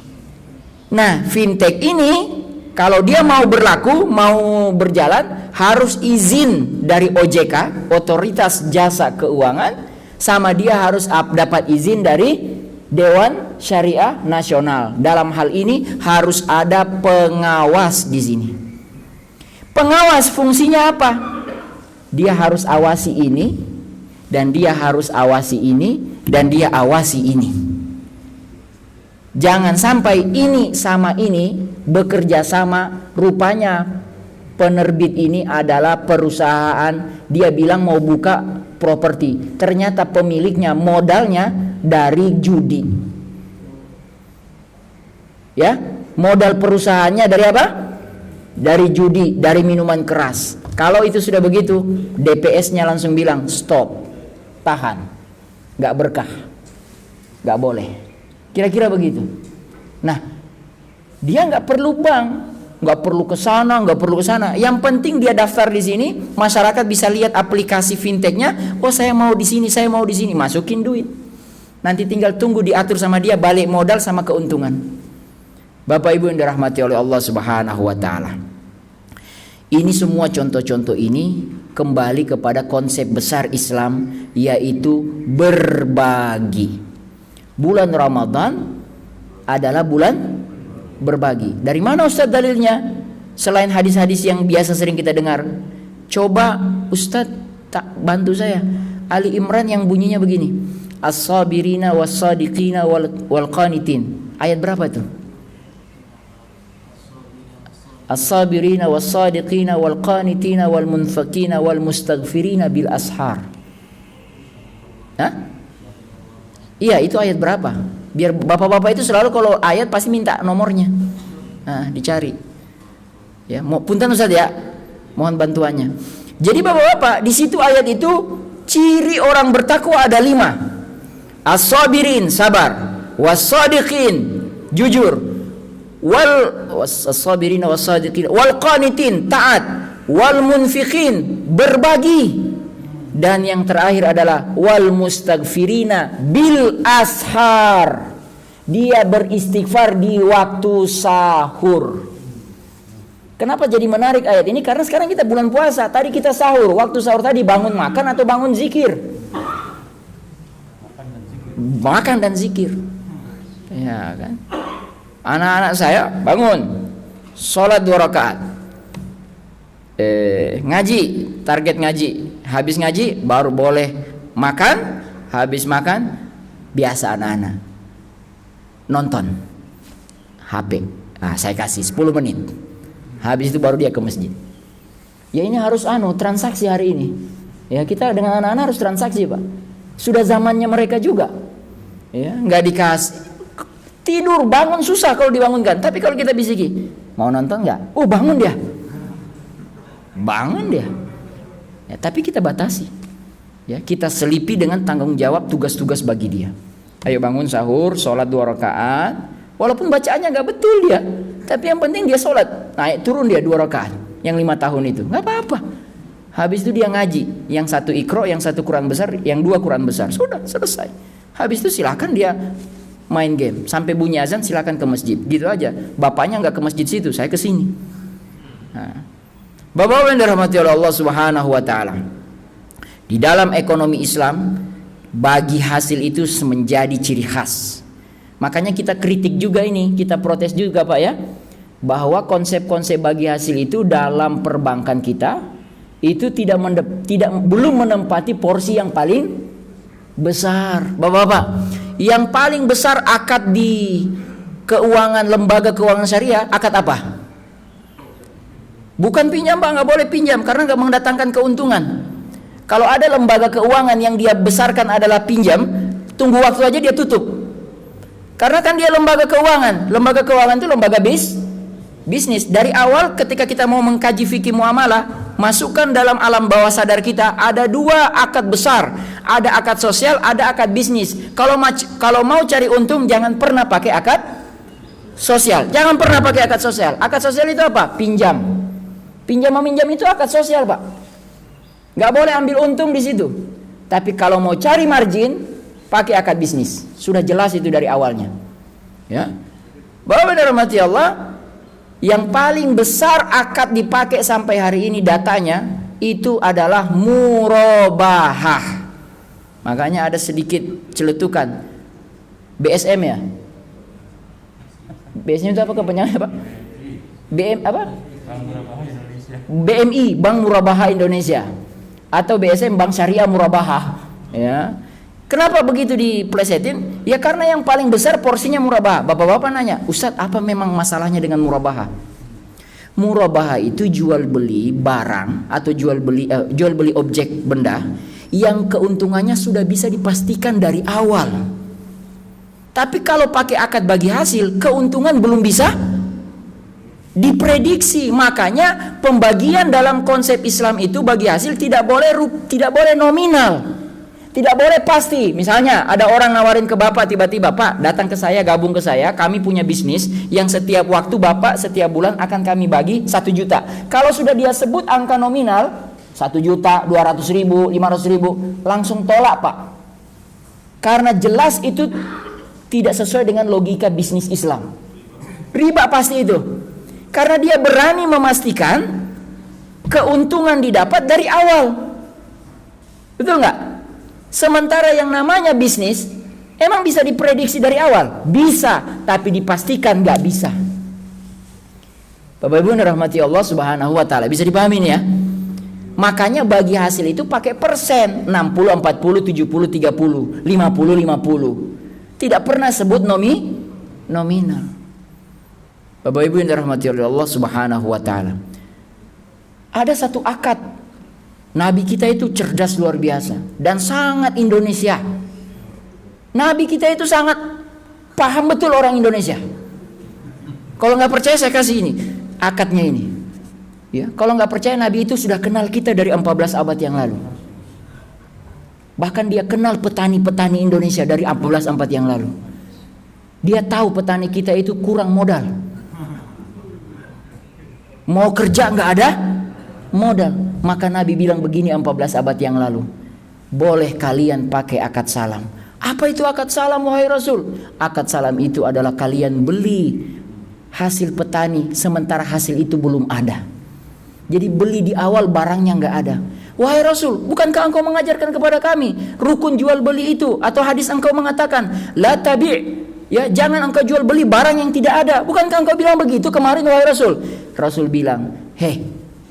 Nah, fintech ini kalau dia mau berlaku, mau berjalan, harus izin dari OJK, Otoritas Jasa Keuangan, sama dia harus dapat izin dari Dewan Syariah Nasional. Dalam hal ini harus ada pengawas di sini. Pengawas fungsinya apa? Dia harus awasi ini, dan dia harus awasi ini, dan dia awasi ini. Jangan sampai ini sama ini bekerja sama. Rupanya penerbit ini adalah perusahaan, dia bilang mau buka properti, ternyata pemiliknya modalnya dari judi. Ya, modal perusahaannya dari apa? Dari judi, dari minuman keras. Kalau itu sudah begitu, DPS-nya langsung bilang stop, tahan, nggak berkah, nggak boleh. Kira-kira begitu. Nah, dia nggak perlu bank, nggak perlu ke sana, nggak perlu ke sana. Yang penting dia daftar di sini, masyarakat bisa lihat aplikasi fintechnya. Oh, saya mau di sini, saya mau di sini, masukin duit. Nanti tinggal tunggu diatur sama dia balik modal sama keuntungan. Bapak Ibu yang dirahmati oleh Allah Subhanahu wa taala. Ini semua contoh-contoh ini kembali kepada konsep besar Islam, yaitu berbagi. Bulan Ramadan adalah bulan berbagi. Dari mana Ustaz dalilnya? Selain hadis-hadis yang biasa sering kita dengar. Coba Ustaz tak bantu saya. Ali Imran yang bunyinya begini. As-sabirina was-sadiqina wal-qanitin. Ayat berapa itu? As-sabirina was-sadiqina wal-qanitina wal-munfaqina wal-mustaghfirina bil ashar. Hah? Iya, itu ayat berapa? Biar bapak-bapak itu selalu kalau ayat pasti minta nomornya. Nah, dicari. Ya, punten Ustaz ya. Mohon bantuannya. Jadi bapak-bapak, di situ ayat itu ciri orang bertakwa ada 5. As-sabirin, sabar. Was-sadiqin, jujur. Was-sabirina was-sadiqin wal qanitin, taat. Wal munfiqin, berbagi. Dan yang terakhir adalah wal mustaghfirina bil ashar. Dia beristighfar di waktu sahur. Kenapa jadi menarik ayat ini? Karena sekarang kita bulan puasa. Tadi kita sahur. Waktu sahur tadi bangun makan atau bangun zikir? Makan dan zikir. Ya kan? Anak-anak saya bangun, sholat 2 rakaat, ngaji, target ngaji. Habis ngaji baru boleh makan. Habis makan biasa anak-anak nonton HP. Saya kasih 10 menit. Habis itu baru dia ke masjid. Ya ini harus transaksi hari ini. Ya kita dengan anak-anak harus transaksi Pak. Sudah zamannya mereka juga. Ya nggak dikasih. Tidur bangun susah kalau dibangunkan. Tapi kalau kita bisiki, mau nonton nggak? Bangun dia. Bangun dia. Ya, tapi kita batasi. Ya kita selipi dengan tanggung jawab tugas-tugas bagi dia. Ayo bangun sahur, sholat 2 rakaat. Walaupun bacaannya nggak betul dia, tapi yang penting dia sholat. Naik turun dia 2 rakaat. Yang 5 tahun itu nggak apa-apa. Habis itu dia ngaji. Yang 1 Iqra, yang 1 Quran besar, yang 2 Quran besar. Sudah selesai. Habis itu silakan dia main game. Sampai bunyi azan silakan ke masjid. Gitu aja. Bapaknya nggak ke masjid situ, saya ke sini. Bapak-bapak yang dirahmati oleh Allah Subhanahu wa taala. Di dalam ekonomi Islam, bagi hasil itu menjadi ciri khas. Makanya kita kritik juga ini, kita protes juga Pak ya, bahwa konsep-konsep bagi hasil itu dalam perbankan kita itu belum menempati porsi yang paling besar. Bapak-bapak, yang paling besar akad di keuangan lembaga keuangan syariah, akad apa? Bukan pinjam Pak, nggak boleh pinjam karena nggak mendatangkan keuntungan. Kalau ada lembaga keuangan yang dia besarkan adalah pinjam, tunggu waktu aja dia tutup. Karena kan dia lembaga keuangan. Lembaga keuangan itu lembaga bisnis. Dari awal ketika kita mau mengkaji fikih muamalah, masukkan dalam alam bawah sadar kita ada 2 akad besar. Ada akad sosial, ada akad bisnis. Kalau mau cari untung jangan pernah pakai akad sosial. Jangan pernah pakai akad sosial. Akad sosial itu apa? Pinjam. Pinjam meminjam itu akad sosial, Pak. Nggak boleh ambil untung di situ. Tapi kalau mau cari margin, pakai akad bisnis. Sudah jelas itu dari awalnya. Ya. Bapak dirahmati Allah, yang paling besar akad dipakai sampai hari ini datanya itu adalah murabahah. Makanya ada sedikit celetukan BSM ya. BSM itu apa kepanjangannya, Pak? BMI, Bank Murabahah Indonesia, atau BSM, Bank Syariah Murabahah. Ya. Kenapa begitu diplesetin? Ya karena yang paling besar porsinya murabahah. Bapak-bapak nanya, Ustadz apa memang masalahnya dengan murabahah? Murabahah itu jual beli barang atau jual beli objek benda yang keuntungannya sudah bisa dipastikan dari awal. Tapi kalau pakai akad bagi hasil, keuntungan belum bisa diprediksi. Makanya pembagian dalam konsep Islam itu bagi hasil tidak boleh nominal. Tidak boleh pasti. Misalnya ada orang nawarin ke Bapak tiba-tiba, Pak datang ke saya, gabung ke saya, kami punya bisnis yang setiap waktu Bapak setiap bulan akan kami bagi 1 juta. Kalau sudah dia sebut angka nominal 1 juta, 200.000, 500.000, langsung tolak Pak. Karena jelas itu tidak sesuai dengan logika bisnis Islam. Riba pasti itu. Karena dia berani memastikan keuntungan didapat dari awal. Betul nggak? Sementara yang namanya bisnis emang bisa diprediksi dari awal? Bisa, tapi dipastikan nggak bisa. Bapak Ibu yang dirahmati Allah Subhanahu wa taala, bisa dipahami nih ya. Makanya bagi hasil itu pakai persen, 60 40 70 30, 50 50. Tidak pernah sebut nominal. Bapak Ibu yang dirahmati Allah Subhanahu wa taala. Ada satu akad. Nabi kita itu cerdas luar biasa dan sangat Indonesia. Nabi kita itu sangat paham betul orang Indonesia. Kalau nggak percaya saya kasih ini akadnya ini. Ya, kalau nggak percaya Nabi itu sudah kenal kita dari 14 abad yang lalu. Bahkan dia kenal petani-petani Indonesia dari 14 abad yang lalu. Dia tahu petani kita itu kurang modal. Mau kerja nggak ada modal. Maka Nabi bilang begini 14 abad yang lalu. Boleh kalian pakai akad salam. Apa itu akad salam wahai Rasul? Akad salam itu adalah kalian beli hasil petani sementara hasil itu belum ada. Jadi beli di awal barangnya nggak ada. Wahai Rasul, bukankah engkau mengajarkan kepada kami rukun jual beli itu? Atau hadis engkau mengatakan la tabi', ya jangan engkau jual beli barang yang tidak ada. Bukankah engkau bilang begitu kemarin wahai Rasul? Rasul bilang,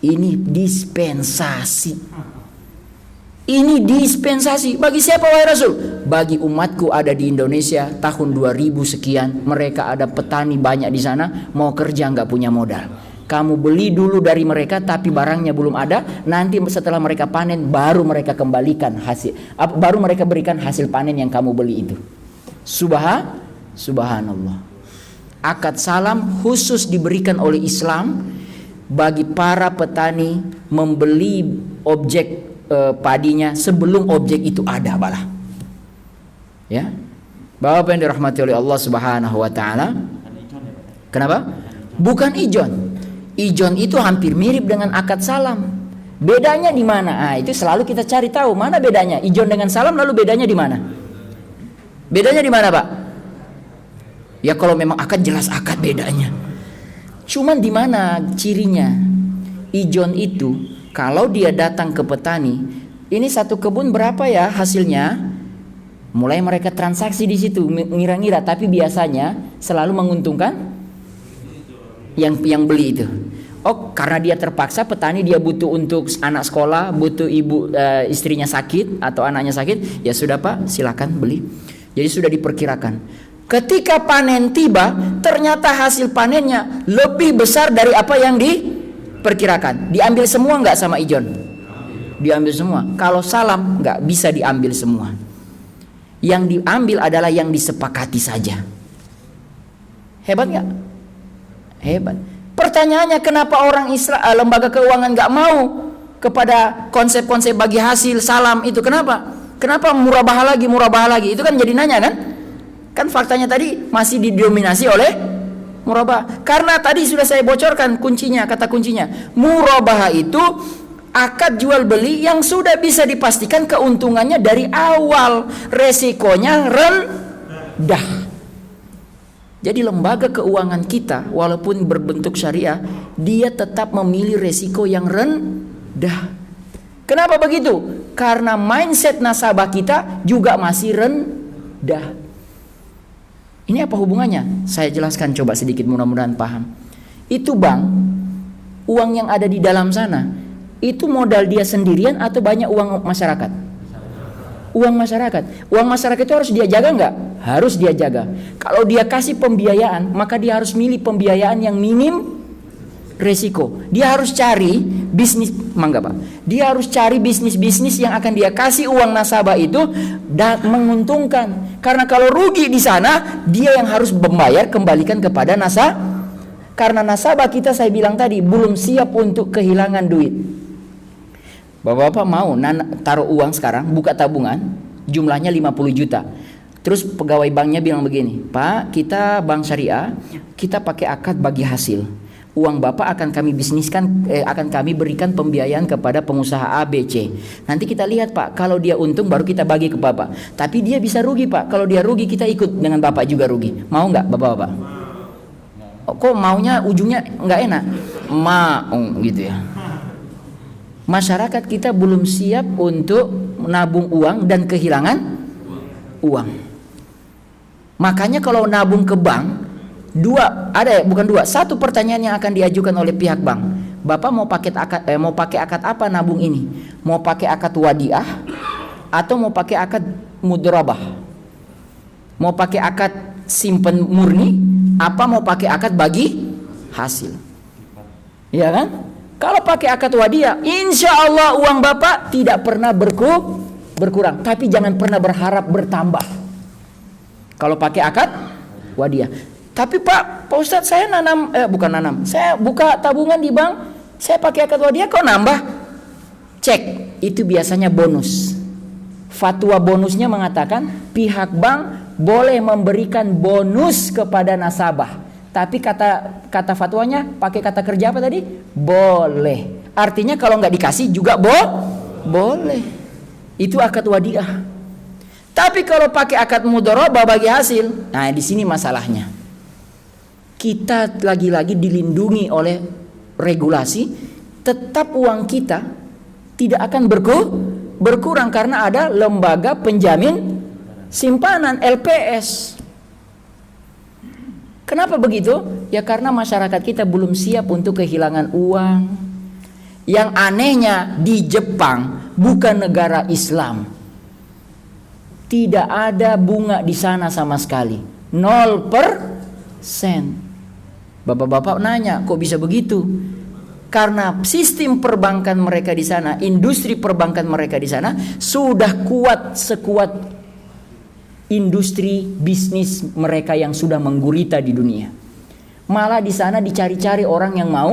ini dispensasi. Ini dispensasi. Bagi siapa wahai Rasul? Bagi umatku ada di Indonesia tahun 2000 sekian. Mereka ada petani banyak di sana, mau kerja nggak punya modal. Kamu beli dulu dari mereka tapi barangnya belum ada. Nanti setelah mereka panen baru mereka kembalikan hasil. Baru mereka berikan hasil panen yang kamu beli itu. Subhanallah. Akad salam khusus diberikan oleh Islam bagi para petani membeli objek padinya sebelum objek itu ada balah. Ya. Bapak yang dirahmati oleh Allah Subhanahu wa taala. Kenapa? Bukan ijon. Ijon itu hampir mirip dengan akad salam. Bedanya di mana? Itu selalu kita cari tahu mana bedanya ijon dengan salam, lalu bedanya di mana? Bedanya di mana, Pak? Ya kalau memang akad jelas akad bedanya. Cuman di mana cirinya? Ijon itu kalau dia datang ke petani, ini satu kebun berapa ya hasilnya? Mulai mereka transaksi di situ, ngira-ngira, tapi biasanya selalu menguntungkan yang beli itu. Oh, karena dia terpaksa petani, dia butuh untuk anak sekolah, butuh istrinya sakit atau anaknya sakit, ya sudah Pak, silakan beli. Jadi sudah diperkirakan. Ketika panen tiba, ternyata hasil panennya lebih besar dari apa yang diperkirakan. Diambil semua nggak sama ijon? Diambil semua. Kalau salam nggak bisa diambil semua. Yang diambil adalah yang disepakati saja. Hebat nggak? Hebat. Pertanyaannya, kenapa orang lembaga keuangan nggak mau kepada konsep-konsep bagi hasil salam itu? Kenapa? Kenapa murabahah lagi? Itu kan jadi nanya kan? Kan faktanya tadi masih didominasi oleh murabahah. Karena tadi sudah saya bocorkan kuncinya, kata kuncinya. Murabahah itu akad jual beli yang sudah bisa dipastikan keuntungannya dari awal, resikonya rendah. Jadi lembaga keuangan kita walaupun berbentuk syariah, dia tetap memilih resiko yang rendah. Kenapa begitu? Karena mindset nasabah kita juga masih rendah. Ini apa hubungannya? Saya jelaskan coba sedikit, mudah-mudahan paham. Itu bank, uang yang ada di dalam sana, itu modal dia sendirian atau banyak uang masyarakat? Uang masyarakat. Uang masyarakat itu harus dia jaga nggak? Harus dia jaga. Kalau dia kasih pembiayaan, maka dia harus milih pembiayaan yang minim resiko. Dia harus cari bisnis, mangga Pak. Dia harus cari bisnis-bisnis yang akan dia kasih uang nasabah itu dan menguntungkan. Karena kalau rugi di sana, dia yang harus membayar, kembalikan kepada nasabah. Karena nasabah kita, saya bilang tadi, belum siap untuk kehilangan duit. Bapak-bapak mau taruh uang sekarang, buka tabungan, jumlahnya 50 juta. Terus pegawai banknya bilang begini, Pak, kita bank syariah, kita pakai akad bagi hasil. Uang Bapak akan kami bisniskan, akan kami berikan pembiayaan kepada pengusaha A, B, C. Nanti kita lihat Pak, kalau dia untung baru kita bagi ke Bapak. Tapi dia bisa rugi Pak, kalau dia rugi kita ikut dengan Bapak juga rugi. Mau nggak Bapak-bapak? Kok maunya ujungnya nggak enak? Mau gitu ya. Masyarakat kita belum siap untuk menabung uang dan kehilangan uang. Makanya kalau nabung ke bank, satu pertanyaan yang akan diajukan oleh pihak bank. Bapak mau pakai akad apa nabung ini? Mau pakai akad wadiah atau mau pakai akad mudharabah? Mau pakai akad simpen murni apa mau pakai akad bagi hasil? Ya kan? Kalau pakai akad wadiah, insya Allah uang Bapak tidak pernah berkurang, tapi jangan pernah berharap bertambah. Kalau pakai akad wadiah. Tapi Pak Ustadz, saya saya buka tabungan di bank, saya pakai akad wadiah kok nambah? Cek, itu biasanya bonus. Fatwa bonusnya mengatakan pihak bank boleh memberikan bonus kepada nasabah. Tapi kata fatwanya pakai kata kerja apa tadi? Boleh. Artinya kalau nggak dikasih juga boleh. Itu akad wadiah. Tapi kalau pakai akad mudharabah bagi hasil, nah di sini masalahnya. Kita lagi-lagi dilindungi oleh regulasi, tetap uang kita tidak akan berkurang karena ada lembaga penjamin simpanan LPS. Kenapa begitu? Ya karena masyarakat kita belum siap untuk kehilangan uang. Yang anehnya di Jepang, bukan negara Islam, tidak ada bunga di sana sama sekali, 0%. Bapak-bapak nanya, kok bisa begitu? Karena sistem perbankan mereka di sana, industri perbankan mereka di sana sudah kuat sekuat industri bisnis mereka yang sudah menggurita di dunia. Malah di sana dicari-cari orang yang mau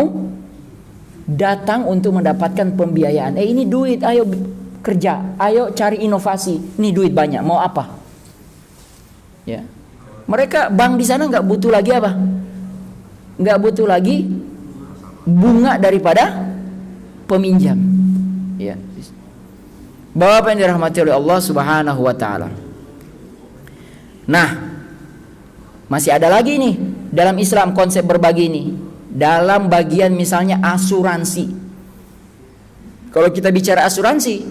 datang untuk mendapatkan pembiayaan. Ini duit, ayo kerja, ayo cari inovasi. Ini duit banyak, mau apa? Ya. Mereka bank di sana nggak butuh lagi apa? Nggak butuh lagi bunga daripada peminjam. Ya. Bapak yang dirahmati oleh Allah Subhanahu wa taala. Nah, masih ada lagi nih dalam Islam konsep berbagi ini. Dalam bagian misalnya asuransi. Kalau kita bicara asuransi,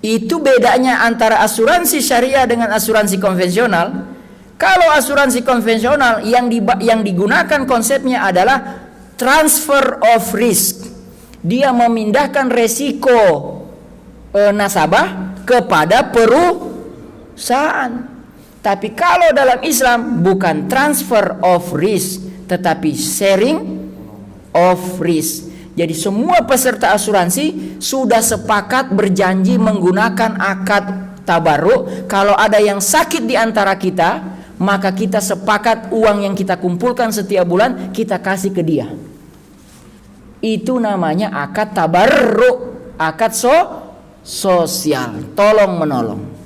itu bedanya antara asuransi syariah dengan asuransi konvensional. Kalau asuransi konvensional yang digunakan konsepnya adalah transfer of risk. Dia memindahkan resiko nasabah kepada perusahaan. Tapi kalau dalam Islam bukan transfer of risk, tetapi sharing of risk. Jadi semua peserta asuransi sudah sepakat berjanji menggunakan akad tabarruk. Kalau ada yang sakit di antara kita, maka kita sepakat uang yang kita kumpulkan setiap bulan kita kasih ke dia. Itu namanya akad tabarruk, akad sosial, tolong menolong.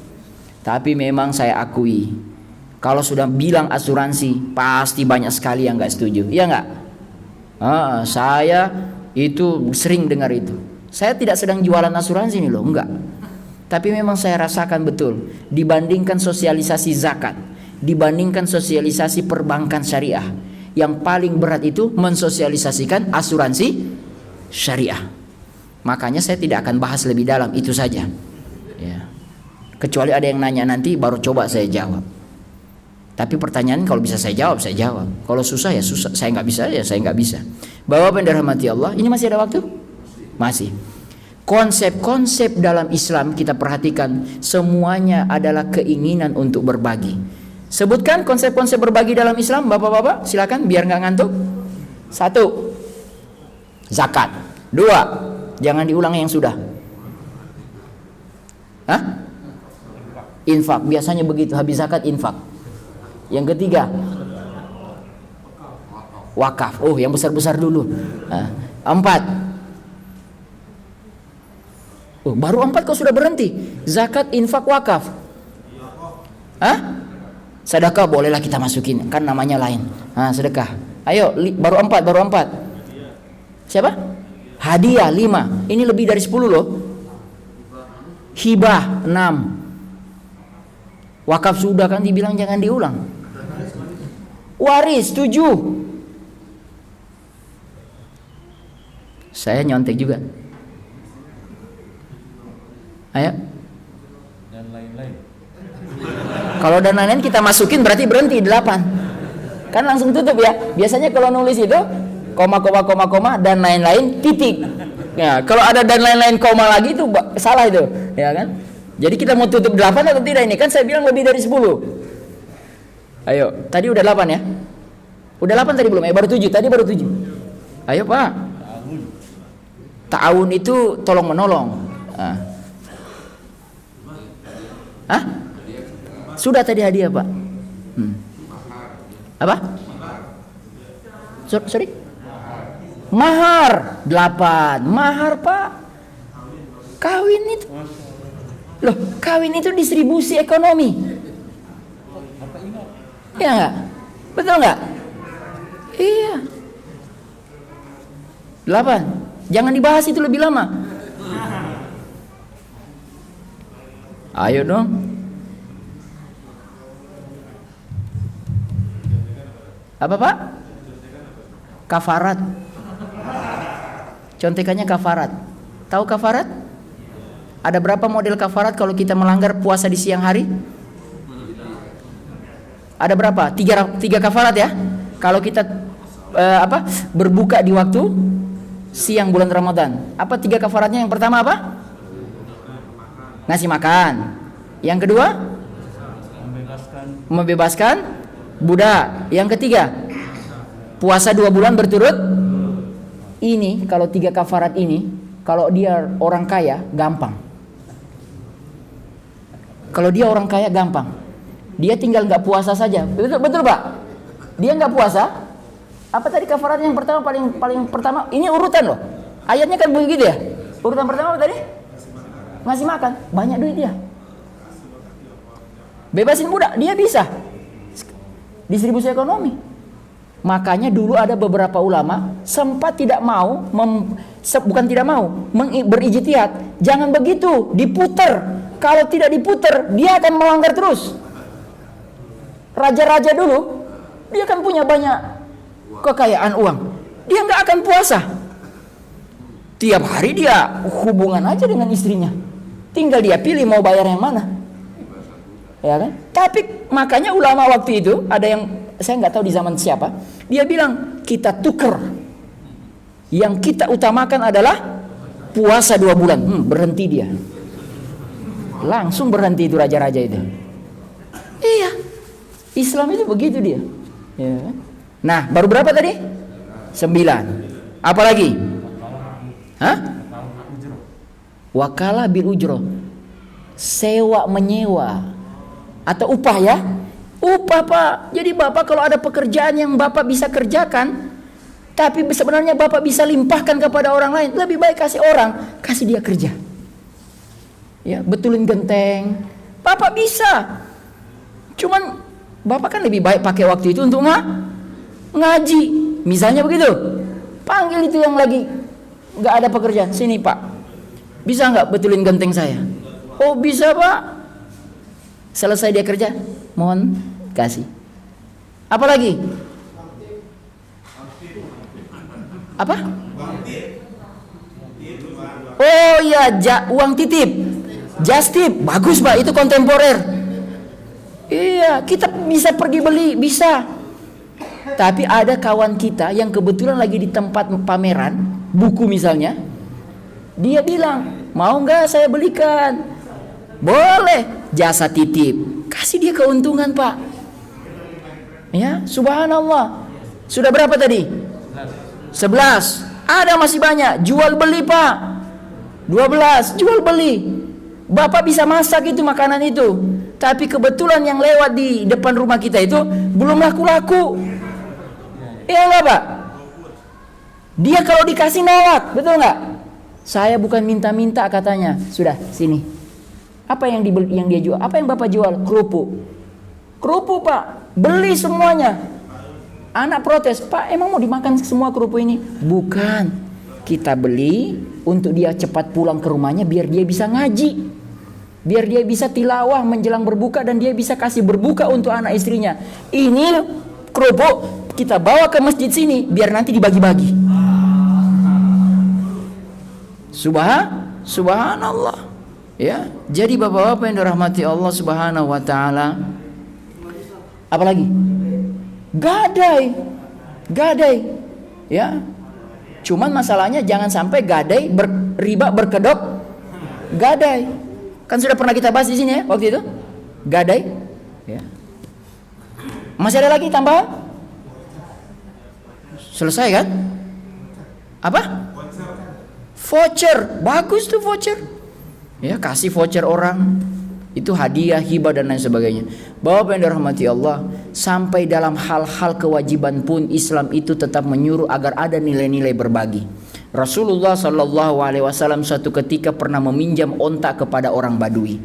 Tapi memang saya akui, kalau sudah bilang asuransi, pasti banyak sekali yang nggak setuju, ya nggak? Saya itu sering dengar itu. Saya tidak sedang jualan asuransi nih loh, enggak. Tapi memang saya rasakan betul, dibandingkan sosialisasi zakat, dibandingkan sosialisasi perbankan syariah, yang paling berat itu mensosialisasikan asuransi syariah. Makanya saya tidak akan bahas lebih dalam, itu saja ya. Kecuali ada yang nanya nanti baru coba saya jawab. Tapi pertanyaan kalau bisa saya jawab, saya jawab. Kalau susah ya susah, saya nggak bisa ya saya nggak bisa. Bapak yang dirahmati Allah, ini masih ada waktu? Masih. Konsep-konsep dalam Islam kita perhatikan, semuanya adalah keinginan untuk berbagi. Sebutkan konsep-konsep berbagi dalam Islam, bapak-bapak, silakan biar nggak ngantuk. 1, zakat. 2, jangan diulang yang sudah. Infak, biasanya begitu, habis zakat infak. Yang ketiga, wakaf. Oh, yang besar-besar dulu. 4. Oh, baru 4 kok sudah berhenti. Zakat, infak, wakaf. Sedekah bolehlah kita masukin, kan namanya lain. Sedekah. Ayo, baru 4. Siapa? Hadiah 5. Ini lebih dari 10 loh. Hibah 6. Wakaf sudah kan dibilang jangan diulang. Waris 7. Saya nyontek juga. Ayo. Dan lain-lain. Kalau dan lain-lain kita masukin berarti berhenti 8. Kan langsung tutup ya. Biasanya kalau nulis itu koma dan lain-lain titik. Ya, kalau ada dan lain-lain koma lagi itu salah itu, ya kan? Jadi kita mau tutup 8 atau tidak ini? Kan saya bilang lebih dari 10. Ayo, tadi udah 8 ya? Udah 8 tadi belum? Baru 7, tadi baru 7. Ayo Pak. Ta'awun itu tolong menolong. Hah? Sudah tadi hadiah Pak. Apa? Sorry? Mahar 8. Mahar Pak. Kawin itu. Loh, kawin itu distribusi ekonomi. Iya enggak? Betul enggak? Iya. 8. Jangan dibahas itu lebih lama. Ayo dong. Apa Pak? Kafarat. Contekannya kafarat. Tahu kafarat? Ada berapa model kafarat kalau kita melanggar puasa di siang hari? Ada berapa? Tiga kafarat ya. Kalau kita berbuka di waktu siang bulan Ramadan. Apa 3 kafaratnya? Yang pertama apa? Ngasih makan. Yang kedua? Membebaskan budak. Yang ketiga? Puasa 2 bulan berturut. Ini kalau 3 kafarat ini, kalau dia orang kaya gampang. Kalau dia orang kaya gampang. Dia tinggal nggak puasa saja. Betul Pak? Dia nggak puasa. Apa tadi kafaratnya yang pertama paling pertama? Ini urutan loh. Ayatnya kan begitu ya. Urutan pertama apa tadi? Ngasih makan. Banyak duit dia. Bebasin budak, dia bisa. Distribusi ekonomi. Makanya dulu ada beberapa ulama sempat tidak mau, berijtihad. Jangan begitu, diputer. Kalau tidak diputer, dia akan melanggar terus. Raja-raja dulu, dia kan punya banyak kekayaan uang. Dia nggak akan puasa. Tiap hari dia hubungan aja dengan istrinya. Tinggal dia pilih mau bayar yang mana. Ya kan? Tapi makanya ulama waktu itu ada yang saya nggak tahu di zaman siapa, dia bilang kita tuker, yang kita utamakan adalah puasa 2 bulan. Berhenti dia, langsung berhenti itu raja-raja itu. Iya, Islam itu begitu dia. Ya. Nah, baru berapa tadi? 9. Apalagi? Hah? Wakalah bil ujroh, sewa menyewa atau upah ya. Upah Pak. Jadi Bapak kalau ada pekerjaan yang Bapak bisa kerjakan, tapi sebenarnya Bapak bisa limpahkan kepada orang lain, lebih baik kasih orang, kasih dia kerja. Ya, betulin genteng. Bapak bisa. Cuman Bapak kan lebih baik pakai waktu itu untuk ngaji. Misalnya begitu. Panggil itu yang lagi nggak ada pekerjaan. Sini Pak. Bisa nggak betulin genteng saya? Oh bisa Pak. Selesai dia kerja, mohon kasih. Apa lagi? Apa? Oh iya, uang titip. Just tip, bagus Pak, itu kontemporer. Iya, kita bisa pergi beli, bisa. Tapi ada kawan kita yang kebetulan lagi di tempat pameran buku misalnya. Dia bilang, mau nggak saya belikan? Boleh, jasa titip. Kasih dia keuntungan Pak. Ya, subhanallah. Sudah berapa tadi? 11. Ada masih banyak. Jual beli Pak. 12. Jual beli. Bapak bisa masak itu makanan itu. Tapi kebetulan yang lewat di depan rumah kita itu belum laku-laku. Iya enggak Pak? Dia kalau dikasih nolak, betul nggak? Saya bukan minta-minta katanya. Sudah, sini. Apa yang dia jual? Apa yang Bapak jual? Kerupuk. Kerupuk Pak, beli semuanya. Anak protes, Pak emang mau dimakan semua kerupuk ini? Bukan. Kita beli untuk dia cepat pulang ke rumahnya biar dia bisa ngaji. Biar dia bisa tilawah menjelang berbuka dan dia bisa kasih berbuka untuk anak istrinya. Ini kerupuk kita bawa ke masjid sini biar nanti dibagi-bagi. Subhanallah. Ya, jadi bapak-bapak yang dirahmati Allah Subhanahu wa taala, apalagi? Gadai. Ya. Cuman masalahnya jangan sampai gadai riba berkedok gadai. Kan sudah pernah kita bahas di sini ya waktu itu. Gadai. Ya. Masih ada lagi tambahan? Selesai kan? Apa? Voucher. Bagus tuh voucher. Ya, kasih voucher orang. Itu hadiah, hibah dan lain sebagainya. Bapak yang dirahmati Allah, sampai dalam hal-hal kewajiban pun Islam itu tetap menyuruh agar ada nilai-nilai berbagi. Rasulullah Shallallahu Alaihi Wasallam suatu ketika pernah meminjam onta kepada orang Badui.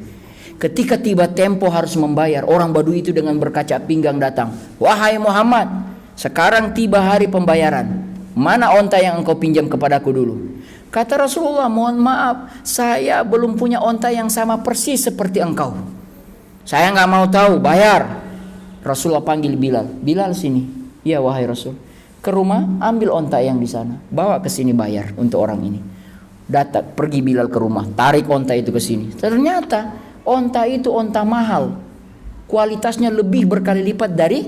Ketika tiba tempo harus membayar, orang Badui itu dengan berkaca pinggang datang. Wahai Muhammad, sekarang tiba hari pembayaran. Mana onta yang engkau pinjam kepadaku dulu? Kata Rasulullah, mohon maaf, saya belum punya onta yang sama persis seperti engkau. Saya nggak mau tahu, bayar. Rasulullah panggil Bilal. Bilal sini. Ya wahai Rasul. Ke rumah, ambil onta yang di sana, bawa ke sini bayar untuk orang ini. Datang, pergi Bilal ke rumah, tarik onta itu ke sini. Ternyata onta itu onta mahal, kualitasnya lebih berkali lipat dari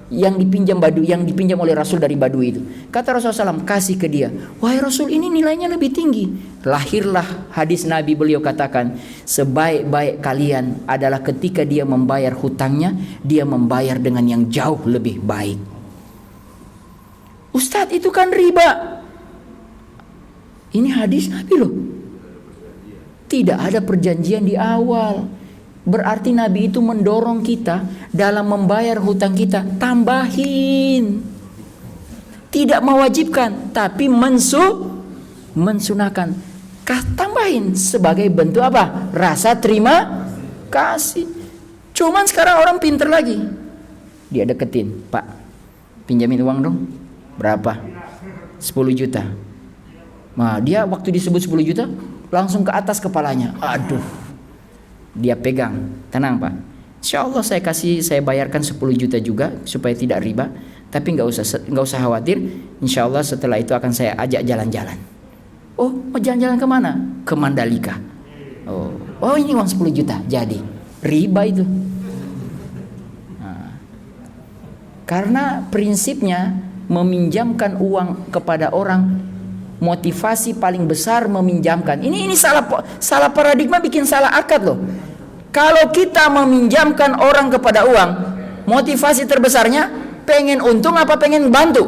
yang dipinjam oleh Rasul dari Badui itu. Kata Rasulullah SAW, kasih ke dia. Wahai Rasul, ini nilainya lebih tinggi. Lahirlah hadis Nabi, beliau katakan, sebaik-baik kalian adalah ketika dia membayar hutangnya, dia membayar dengan yang jauh lebih baik. Ustadz, itu kan riba. Ini hadis Nabi loh. Tidak ada perjanjian di awal. Berarti Nabi itu mendorong kita dalam membayar hutang kita, tambahin. Tidak mewajibkan, tapi mensunahkan. Tambahin sebagai bentuk apa? Rasa terima kasih. Cuman sekarang orang pinter lagi. Dia deketin, Pak, pinjamin uang dong. Berapa? 10 juta. Nah, dia waktu disebut 10 juta langsung ke atas kepalanya. Aduh. Dia pegang, tenang Pak, insya Allah saya bayarkan 10 juta juga supaya tidak riba. Tapi nggak usah khawatir, insya Allah setelah itu akan saya ajak jalan-jalan. Oh, mau jalan-jalan kemana? Ke Mandalika. Oh ini uang 10 juta, jadi riba itu. Nah, karena prinsipnya meminjamkan uang kepada orang, motivasi paling besar meminjamkan. Ini salah paradigma, bikin salah akad loh. Kalau kita meminjamkan orang kepada uang, motivasi terbesarnya pengen untung apa pengen bantu?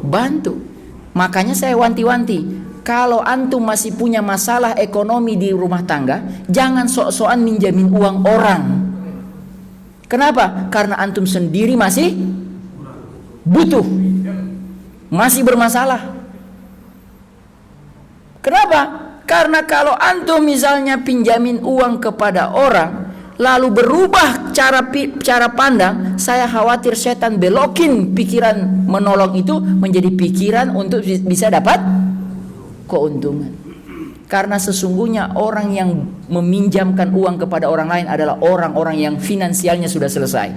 Bantu. Makanya saya wanti-wanti, kalau antum masih punya masalah ekonomi di rumah tangga, jangan sok-sokan minjamin uang orang. Kenapa? Karena antum sendiri masih butuh, masih bermasalah. Kenapa? Karena kalau antum misalnya pinjamin uang kepada orang, lalu berubah cara pandang, saya khawatir setan belokin pikiran menolong itu menjadi pikiran untuk bisa dapat keuntungan. Karena sesungguhnya orang yang meminjamkan uang kepada orang lain adalah orang-orang yang finansialnya sudah selesai.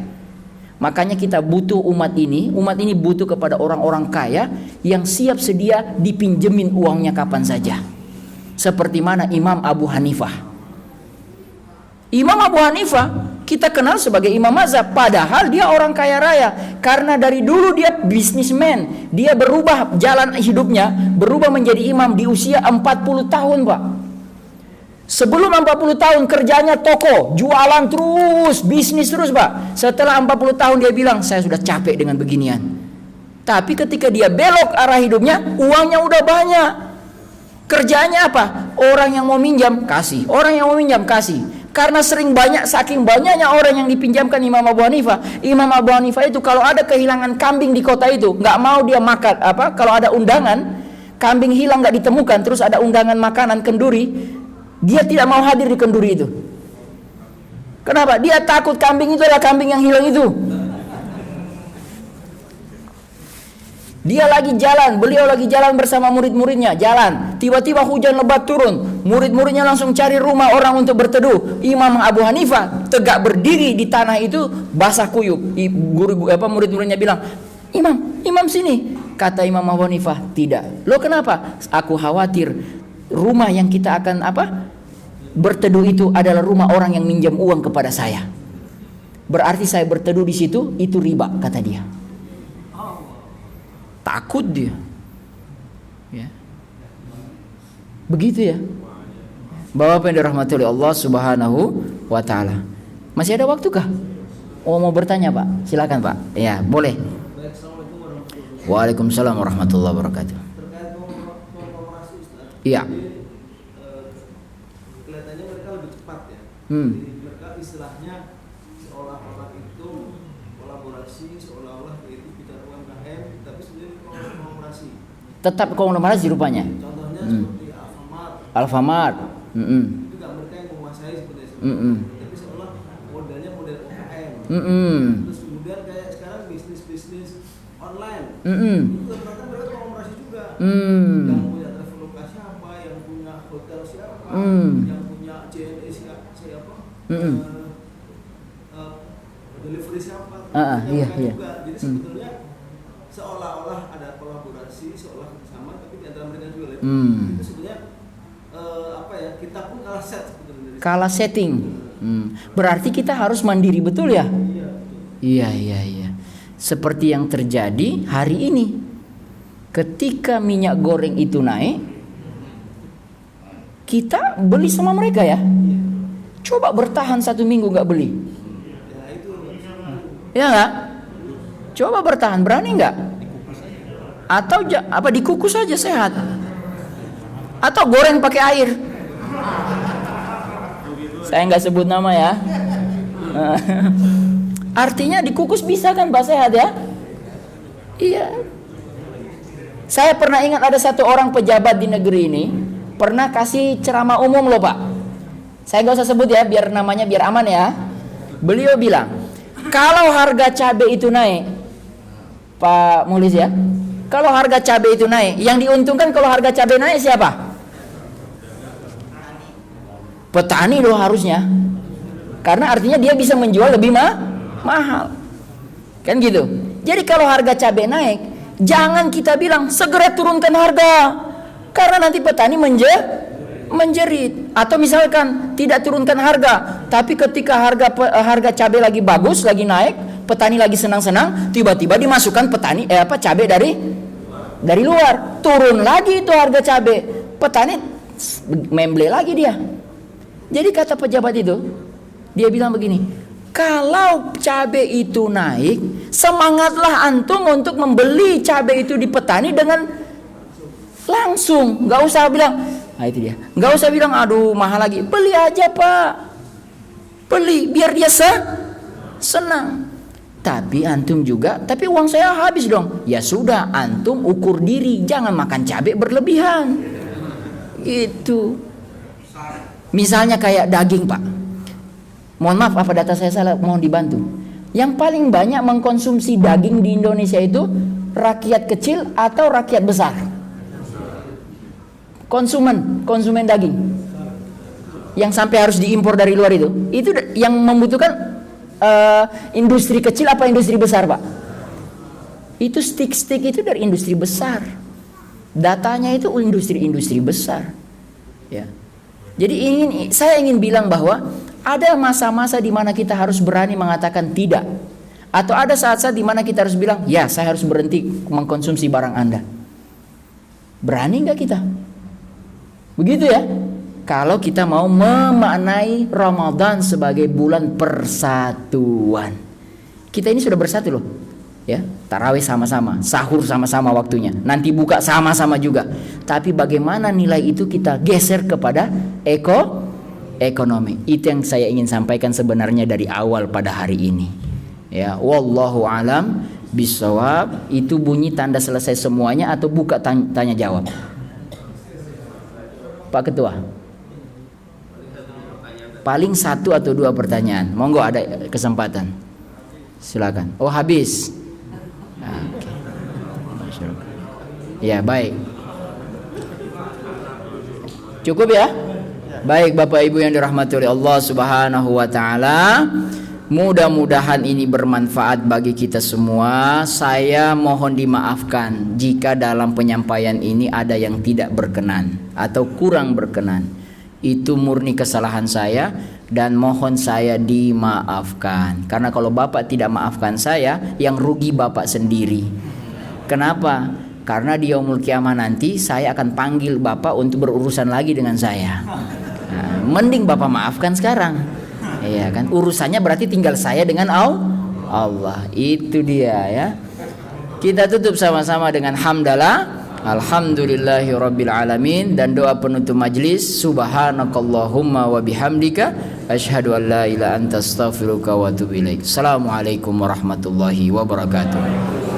Makanya kita butuh umat ini butuh kepada orang-orang kaya yang siap sedia dipinjemin uangnya kapan saja. Seperti mana Imam Abu Hanifah. Imam Abu Hanifah kita kenal sebagai imam mazhab, padahal dia orang kaya raya. Karena dari dulu dia bisnismen, dia berubah jalan hidupnya, berubah menjadi imam di usia 40 tahun Pak. Sebelum 40 tahun kerjanya toko, jualan terus, bisnis terus Pak. Setelah 40 tahun dia bilang, saya sudah capek dengan beginian. Tapi ketika dia belok arah hidupnya, uangnya udah banyak. Kerjanya apa? Orang yang mau minjam kasih, orang yang mau minjam kasih. Karena saking banyaknya orang yang dipinjamkan Imam Abu Hanifah. Imam Abu Hanifah itu kalau ada kehilangan kambing di kota itu, nggak mau dia makan kalau ada undangan, kambing hilang nggak ditemukan, terus ada undangan makanan kenduri, dia tidak mau hadir di kenduri itu. Kenapa? Dia takut kambing itu adalah kambing yang hilang itu. Beliau lagi jalan bersama murid-muridnya, jalan. Tiba-tiba hujan lebat turun. Murid-muridnya langsung cari rumah orang untuk berteduh. Imam Abu Hanifah tegak berdiri di tanah itu, basah kuyup. Murid-muridnya bilang, Imam sini. Kata Imam Abu Hanifah, tidak. Lo kenapa? Aku khawatir rumah yang kita akan berteduh itu adalah rumah orang yang minjam uang kepada saya, berarti saya berteduh di situ, itu riba, kata dia. Takut dia. Ya. Begitu ya. Bapak yang dirahmati oleh Allah Subhanahu wa taala. Masih ada waktu kah? Oh, mau bertanya, Pak? Silakan, Pak. Ya, boleh. Waalaikumsalam warahmatullahi wabarakatuh. Terkait kooperasi, Ustaz. Iya. Kelihatannya mereka lebih cepat ya. Hmm. Jadi mereka istilahnya seolah-olah itu kolaborasi, seolah-olah itu bicara UMKM, tapi sebenarnya kooperasi. Tetap konglomerasi rupanya. Contohnya seperti Alfamart. Alfamart. Itu nggak mereka yang menguasai sebenarnya. Tapi seolah modelnya model UMKM. Terus kemudian kayak sekarang bisnis online. Itu ternyata mereka kolaborasi juga. Yang punya Traveloka siapa, yang punya hotel siapa, yang punya JNE siapa, delivery siapa. Iya. Juga. Jadi sebetulnya seolah-olah ada kolaborasi, seolah sama, tapi di antara mereka juga. Itu sebenarnya kita pun kalah set sebetulnya. Kalah setting. Berarti kita harus mandiri, betul ya? Iya. Seperti yang terjadi hari ini. Ketika minyak goreng itu naik, kita beli sama mereka ya. Coba bertahan 1 minggu nggak beli. Ya nggak? Coba bertahan, berani nggak? Atau dikukus saja sehat? Atau goreng pakai air? Saya nggak sebut nama ya. Artinya dikukus bisa kan, Pak, sehat ya? Iya. Saya pernah ingat ada satu orang pejabat di negeri ini pernah kasih ceramah umum loh, Pak. Saya nggak usah sebut ya, biar namanya biar aman ya. Beliau bilang, kalau harga cabai itu naik, Pak Mulis ya, kalau harga cabai itu naik, yang diuntungkan kalau harga cabai naik siapa? Petani loh harusnya. Karena artinya dia bisa menjual lebih mahal. Kan gitu. Jadi kalau harga cabai naik, jangan kita bilang segera turunkan harga, karena nanti petani menjerit. Atau misalkan tidak turunkan harga, tapi ketika harga cabai lagi bagus, lagi naik, petani lagi senang-senang, tiba-tiba dimasukkan cabai dari luar, turun lagi itu harga cabai, petani memble lagi dia. Jadi kata pejabat itu, dia bilang begini, kalau cabai itu naik, semangatlah antum untuk membeli cabai itu di petani dengan langsung, nggak usah bilang, itu dia, nggak usah bilang, aduh mahal lagi, beli aja Pak, beli biar dia senang. Tapi antum juga, tapi uang saya habis dong. Ya sudah, antum ukur diri, jangan makan cabai berlebihan. Gitu. Misalnya kayak daging, Pak. Mohon maaf, apa data saya salah, mohon dibantu. Yang paling banyak mengkonsumsi daging di Indonesia itu rakyat kecil atau rakyat besar? Konsumen daging. Yang sampai harus diimpor dari luar itu yang membutuhkan industri kecil apa industri besar, Pak? Itu stick itu dari industri besar. Datanya itu industri besar. Ya. Jadi saya ingin bilang bahwa ada masa-masa di mana kita harus berani mengatakan tidak, atau ada saat-saat di mana kita harus bilang, ya saya harus berhenti mengkonsumsi barang Anda. Berani nggak kita? Begitu ya. Kalau kita mau memaknai Ramadan sebagai bulan persatuan. Kita ini sudah bersatu loh. Ya, tarawih sama-sama, sahur sama-sama waktunya, nanti buka sama-sama juga. Tapi bagaimana nilai itu kita geser kepada ekonomi? Itu yang saya ingin sampaikan sebenarnya dari awal pada hari ini. Ya, wallahu alam bisawab. Itu bunyi tanda selesai semuanya atau buka tanya jawab? Pak Ketua. Paling 1 atau 2 pertanyaan. Monggo, ada kesempatan. Silakan. Oh, habis. Ya, baik. Cukup ya? Baik, Bapak Ibu yang dirahmati oleh Allah Subhanahu wa taala. Mudah-mudahan ini bermanfaat bagi kita semua. Saya mohon dimaafkan jika dalam penyampaian ini ada yang tidak berkenan atau kurang berkenan. itu murni kesalahan saya dan mohon saya dimaafkan. Karena kalau Bapak tidak maafkan saya, yang rugi Bapak sendiri. Kenapa? Karena di yaumul kiamah nanti saya akan panggil Bapak untuk berurusan lagi dengan saya. Nah, mending Bapak maafkan sekarang. Iya kan? Urusannya berarti tinggal saya dengan Allah. Itu dia ya. Kita tutup sama-sama dengan hamdalah. Alhamdulillahirabbil alamin, dan doa penutup majlis, subhanakallahumma wa bihamdika asyhadu an la ilaha illa anta astaghfiruka wa atubu ilaik. Assalamualaikum warahmatullahi wabarakatuh.